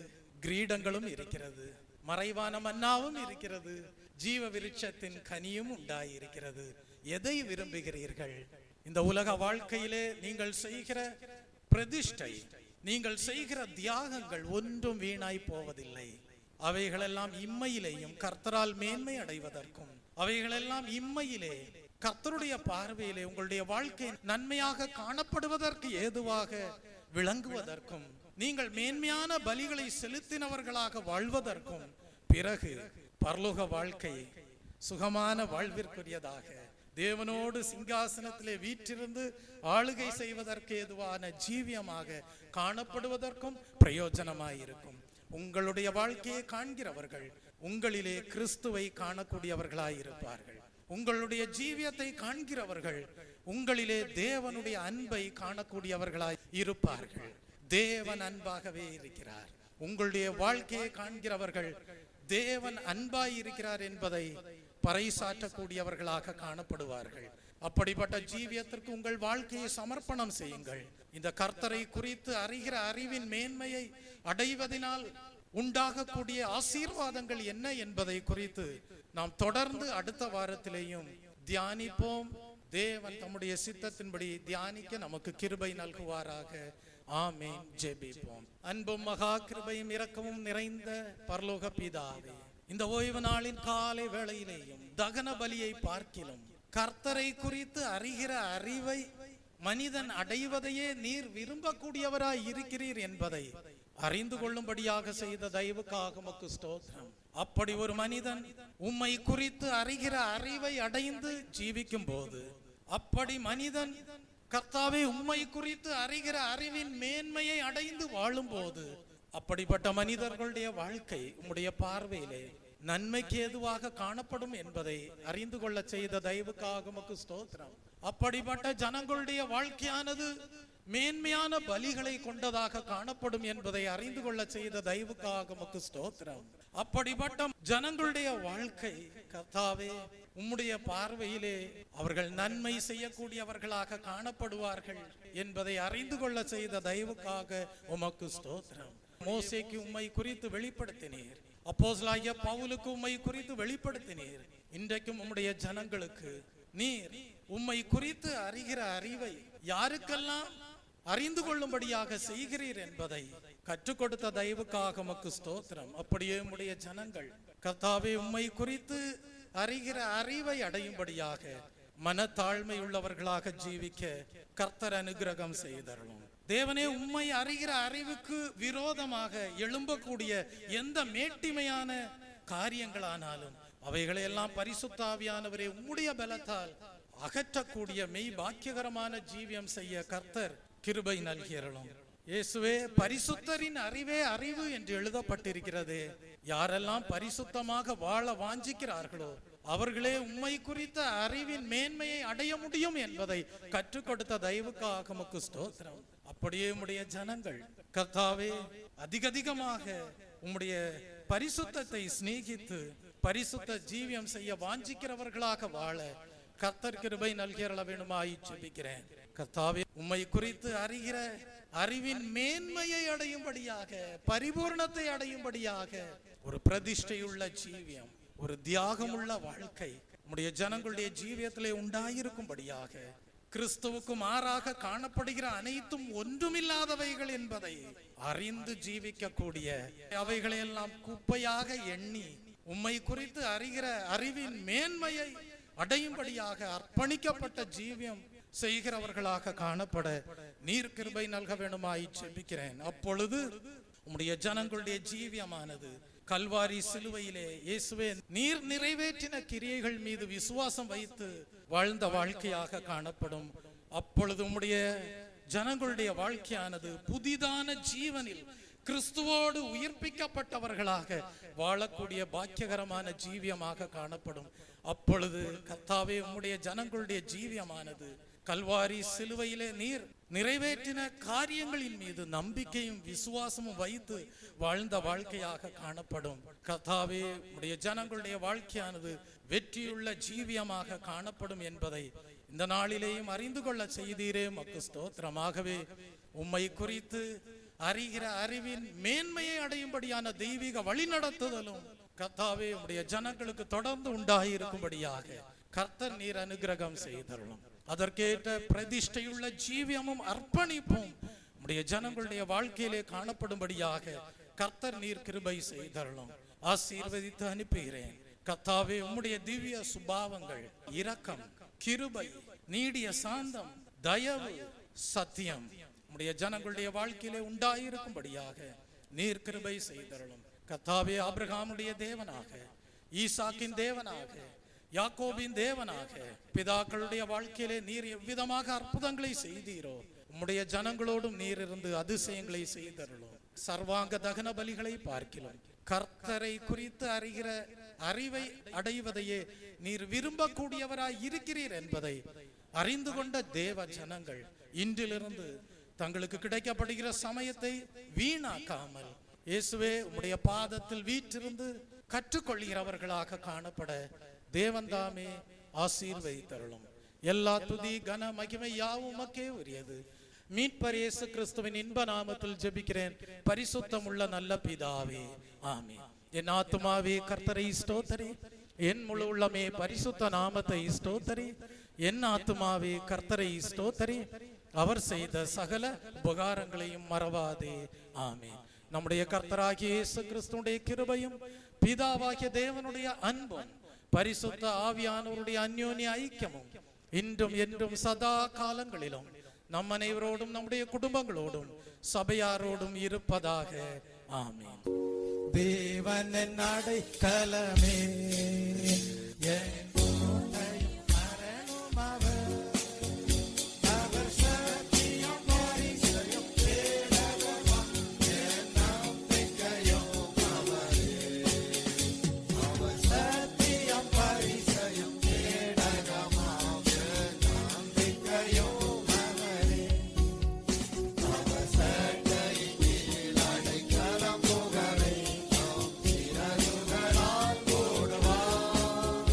கிரீடங்களும் இருக்கிறது, மறைவான மன்னாவும் இருக்கிறது, ஜீவ விருட்சத்தின் கனியும் உண்டாயிருக்கிறது. எதை விரும்புகிறீர்கள்? இந்த உலக வாழ்க்கையிலே நீங்கள் செய்கிற பிரதிஷ்டை, நீங்கள் செய்கிற தியாகங்கள் ஒன்றும் வீணாய் போவதில்லை. அவைகளெல்லாம் இம்மையிலேயும் கர்த்தரால் மேன்மை அடைவதற்கும், அவைகளெல்லாம் இம்மையிலே கர்த்தருடைய பார்வையிலே உங்களுடைய வாழ்க்கை நன்மையாக காணப்படுவதற்கு ஏதுவாக விளங்குவதற்கும், நீங்கள் மேன்மையான பலிகளை செலுத்தினவர்களாக வாழ்வதற்கும், பிறகு பரலோக வாழ்க்கை சுகமான வாழ்விற்குரியதாக தேவனோடு சிங்காசனத்திலே வீற்றிருந்து ஆளுகை செய்வதற்கு ஏதுவான ஜீவியமாக காணப்படுவதற்கும் பிரயோஜனமாயிருக்கும். உங்களுடைய வாழ்க்கையை காண்கிறவர்கள் உங்களிலே கிறிஸ்துவை காணக்கூடியவர்களாயிருப்பார்கள். உங்களுடைய ஜீவியத்தை காண்கிறவர்கள் உங்களிலே தேவனுடைய அன்பை காணக்கூடியவர்களாய் இருப்பார்கள். தேவன் அன்பாகவே இருக்கிறார். உங்களுடைய வாழ்க்கையை காண்கிறவர்கள் தேவன் அன்பாய் இருக்கிறார் என்பதை பறைசாற்றக்கூடியவர்களாக காணப்படுவார்கள். அப்படிப்பட்ட ஜீவியத்திற்கு உங்கள் வாழ்க்கையை சமர்ப்பணம் செய்யுங்கள். இந்த கர்த்தரை குறித்து அறிகிற அறிவின் மேன்மையை அடைவதனால் உண்டாகக்கூடிய ஆசீர்வாதங்கள் என்ன என்பதை குறித்து நாம் தொடர்ந்து அடுத்த வாரத்திலேயும் தியானிப்போம். தேவன் தம்முடைய சித்தத்தின்படி தியானிக்க நமக்கு கிருபை நல்குவாராக. ஆமென். ஜெபிப்போம். அன்பும் மகா கிருபையும் இரக்கமும் நிறைந்த பரலோக பிதாவே, இந்த ஓய்வு நாளின் காலை வேளையிலேயும் தகன பலியை பார்க்கிலும் கர்த்தரை குறித்து அறிகிற அறிவை மனிதன் அடைவதையே நீர் விரும்பக்கூடியவராய் இருக்கிறீர் என்பதை அறிந்து கொள்ளும்படியாக செய்த தயவுக்காக உமக்கு ஸ்தோத்திரம். அப்படி ஒரு மனிதன் உம்மை குறித்து அறிகிற அறிவை அடைந்து ஜீவிக்கும் போது, அப்படி மனிதன் கர்த்தாவே உம்மை குறித்து அறிகிற அறிவின் மேன்மையை அடைந்து வாழும் போது, அப்படிப்பட்ட மனிதர்களுடைய வாழ்க்கை உம்முடைய பார்வையிலே நன்மைக்கு ஏதுவாக காணப்படும் என்பதை அறிந்து கொள்ள செய்த தயவுக்காக உமக்கு ஸ்தோத்திரம். அப்படிப்பட்ட ஜனங்களுடைய வாழ்க்கையானது மேன்மையான பலிகளை கொண்டதாக காணப்படும் என்பதை அறிந்து கொள்ள செய்த தயவுக்காக உமக்கு ஸ்தோத்திரம். அப்படிப்பட்ட ஜனங்களுடைய வாழ்க்கை கர்த்தாவே உம்முடைய பார்வையிலே அவர்கள் நன்மை செய்யக்கூடியவர்களாக காணப்படுவார்கள் என்பதை அறிந்து கொள்ள செய்த தயவுக்காக உமக்கு ஸ்தோத்திரம். மோசேக்கு உம்மை குறித்து வெளிப்படுத்தினீர், அப்போஸ்தலனாகிய பவுலுக்கு உம்மை குறித்து வெளிப்படுத்தினீர். இன்றைக்கும் உம்முடைய ஜனங்களுக்கு நீர் உம்மை குறித்து அறிகிற அறிவை யாருக்கெல்லாம் அறிந்து கொள்ளும்படியாக செய்கிறீர் என்பதை கற்றுக் கொடுத்த தயவுக்காக உமக்கு ஸ்தோத்திரம். அப்படியே உம்முடைய ஜனங்கள் கர்த்தாவே உம்மை குறித்து அறிகிற அறிவை அடையும்படியாக மனத்தாழ்மை உள்ளவர்களாக ஜீவிக்க கர்த்தர் அனுகிரகம் செய்தருளும். தேவனே, உம்மை அறிகிற அறிவுக்கு விரோதமாக எழும்பக்கூடிய எந்த மேட்டிமையான காரியங்களானாலும் அவைகளை எல்லாம் பரிசுத்த ஆவியானவரே உம்முடைய பலத்தால் அகற்றக்கூடிய மெய் பாக்கியகரமான ஜீவியம் செய்ய கர்த்தர் கிருபை நல்கியருளும். இயேசுவே, பரிசுத்தரின் அறிவே அறிவு என்று எழுதப்பட்டிருக்கிறது. யாரெல்லாம் பரிசுத்தமாக வாழ வாஞ்சிக்கிறார்களோ அவர்களே உம்மை குறித்த அறிவின் மேன்மையை அடைய முடியும் என்பதை கற்றுக் கொடுத்த தயவுக்காக உமக்கு ஸ்தோத்திரம். அப்படியே உம்முடைய ஜனங்கள் கர்த்தாவே அதிகமாக உம்முடைய பரிசுத்தத்தை சிநேகித்து பரிசுத்த ஜீவியம் செய்ய வாஞ்சிக்கிறவர்களாக வாழ கர்த்தர் கிருபை நல்கியருள வேண்டுமாய் ஜெபிக்கிறேன். கர்த்தாவே உம்மை குறித்து அறிகிற அறிவின் மேன்மையை அடையும்படியாக பரிபூர்ணத்தை அடையும்படியாக ஒரு பிரதிஷ்டையுள்ள ஜீவியம், ஒரு தியாகமுள்ள வாழ்க்கை நம்முடைய ஜனங்களுடைய ஜீவியத்திலே உண்டாயிருக்கும்படியாக கிறிஸ்துவுக்கு மாறாக காணப்படுகிற அனைத்தும் ஒன்றுமில்லாதவைகள் என்பதை அறிந்து ஜீவிக்க கூடிய அவைகளை எல்லாம் குப்பையாக எண்ணி உம்மை குறித்து அறிகிற அறிவின் மேன்மையை அடையும்படியாக அர்ப்பணிக்கப்பட்ட ஜீவியம் செய்கிறவர்களாக காணப்பட நீர் கிருபை நல்க வேண்டுமாய் ஜெபிக்கிறேன். அப்பொழுது உம்முடைய ஜனங்களுடைய ஜீவியமானது கல்வாரி சிலுவையிலே இயேசுவே நீர் நிறைவேற்றின கிரியைகள் மீது விசுவாசம் வைத்து வாழ்ந்த வாழ்க்கையாக காணப்படும். அப்பொழுது உம்முடைய ஜனங்களுடைய வாழ்க்கையானது புதிதான ஜீவனில் கிறிஸ்துவோடு உயிர்ப்பிக்கப்பட்டவர்களாக வாழக்கூடிய பாக்கியகரமான ஜீவியமாக காணப்படும். அப்பொழுது கர்த்தாவே உம்முடைய ஜனங்களுடைய ஜீவியமானது கல்வாரி சிலுவையிலே நீர் நிறைவேற்றின காரியங்களின் மீது நம்பிக்கையும் விசுவாசமும் வைத்து வாழ்ந்த வாழ்க்கையாக காணப்படும். கர்த்தாவே உம்முடைய ஜனங்களுடைய வாழ்க்கையானது வெற்றியுள்ள ஜீவியமாக காணப்படும் என்பதை இந்த நாளிலேயும் அறிந்து கொள்ள செய்தீரே உமக்கு ஸ்தோத்திரமாகவே உம்மை குறித்து அறிகிற அறிவின் மேன்மையை அடையும்படியான தெய்வீக வழிநடத்துதலும் கர்த்தாவே உம்முடைய ஜனங்களுக்கு தொடர்ந்து உண்டாயிருக்கும்படியாக கர்த்தர் நீர் அனுகிரகம் செய்தருளும். அதற்கேற்ற பிரதிஷ்டையுள்ள ஜீவியமும் அர்ப்பணிப்பும் உம்முடைய ஜனங்களுடைய வாழ்க்கையிலே காணப்படும்படியாக கர்த்தர் நீர் கிருபை செய்தருளும். ஆசீர்வதித்து அனுப்புகிறேன். கர்த்தாவே உம்முடைய திவ்ய சுபாவங்கள், இரக்கம், கிருபை, நீடிய சாந்தம், தயவு, சத்தியம் உம்முடைய ஜனங்களுடைய வாழ்க்கையிலே உண்டாயிருக்கும்படியாக நீர் கிருபை செய்தருளும். கர்த்தாவே ஆபிரகாமுடைய தேவனாக, ஈசாக்கின் தேவனாக, யாக்கோபின் தேவனாக பிதாக்களுடைய வாழ்க்கையிலே நீர் எவ்விதமாக அற்புதங்களை செய்தீரோ உம்முடைய ஜனங்களோடும் நீர் இருந்து அதிசயங்களை செய்தருளும். சர்வாங்க தகன பலிகளை பார்க்கிறோம். கர்த்தரை குறித்து அறிகிற அறிவை அடைவதையே நீர் விரும்பக்கூடியவராய் இருக்கிறீர் என்பதை அறிந்து கொண்ட தேவ ஜனங்கள் இன்றிலிருந்து தங்களுக்கு கிடைக்கப்படுகிற சமயத்தை வீணாக்காமல் இயேசுவே உம்முடைய பாதத்தில் வீற்றிருந்து கற்றுக்கொள்கிறவர்களாக காணப்பட தேவன்தாமே ஆசீர்வதித்தருளும். எல்லா துதி கன மகிமை யாவும் உமக்கே உரியது. மீட்பர் இயேசு கிறிஸ்துவின் இன்ப நாமத்தில் ஜெபிக்கிறேன் பரிசுத்தம் உள்ள நல்ல பிதாவே, ஆமென். என் ஆத்துமாவே கர்த்தரை ஸ்தோத்தரி, என் முழு உள்ளமே பரிசுத்த நாமத்தை ஸ்தோத்தரி. என் ஆத்துமாவே கர்த்தரை ஸ்தோத்தரி, அவர் செய்த சகல உபகாரங்களையும் மறவாதே, ஆமென். நம்முடைய கர்த்தராகிய இயேசு கிறிஸ்துவினுடைய கிருபையும் பிதாவாகிய தேவனுடைய அன்பும் பரிசுத்த ஆவியானவருடைய அந்யோன்ய ஐக்கியமும் இன்றும் என்றும் சதா காலங்களிலும் நம் அனைவரோடும் நம்முடைய குடும்பங்களோடும் சபையாரோடும் இருப்பதாக, ஆமென். தேவன் அடைக்கலமே என் கோட்டையும் மரணும் அவர். அவர் சத்தியம் பரிசயம் தேடகமா என் நம்பிக்கையும் அவரே. அவர் சத்தியம் பரிசயம் தேடகமா என் நம்பிக்கையும் அவரே. அவர் சட்டையின் கீழ் அடைக்கலம் புகழை சிறகுகளால் போடுவார்.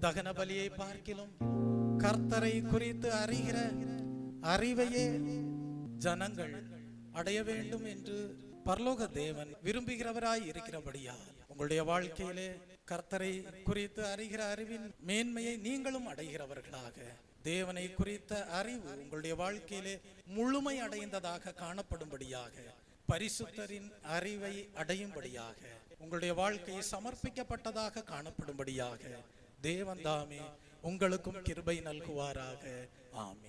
தகன பலியை பார்க்கிலும் கர்த்தரை குறித்து அறிகிற அறிவையே ஜனங்கள் அடைய வேண்டும் என்று பரலோக தேவன் விரும்புகிறவராய் இருக்கிறபடியால் உங்களுடைய வாழ்க்கையிலே கர்த்தரை குறித்து அறிகிற அறிவின் மேன்மையை நீங்களும் அடைகிறவர்களாக, தேவனை குறித்த அறிவு உங்களுடைய வாழ்க்கையிலே முழுமை அடைந்ததாக காணப்படும்படியாக, பரிசுத்தரின் அறிவை அடையும்படியாக, உங்களுடைய வாழ்க்கையை சமர்ப்பிக்கப்பட்டதாக காணப்படும்படியாக தேவன் தாமே உங்களுக்கும் கிருபை நல்குவாராக. ஆமென்.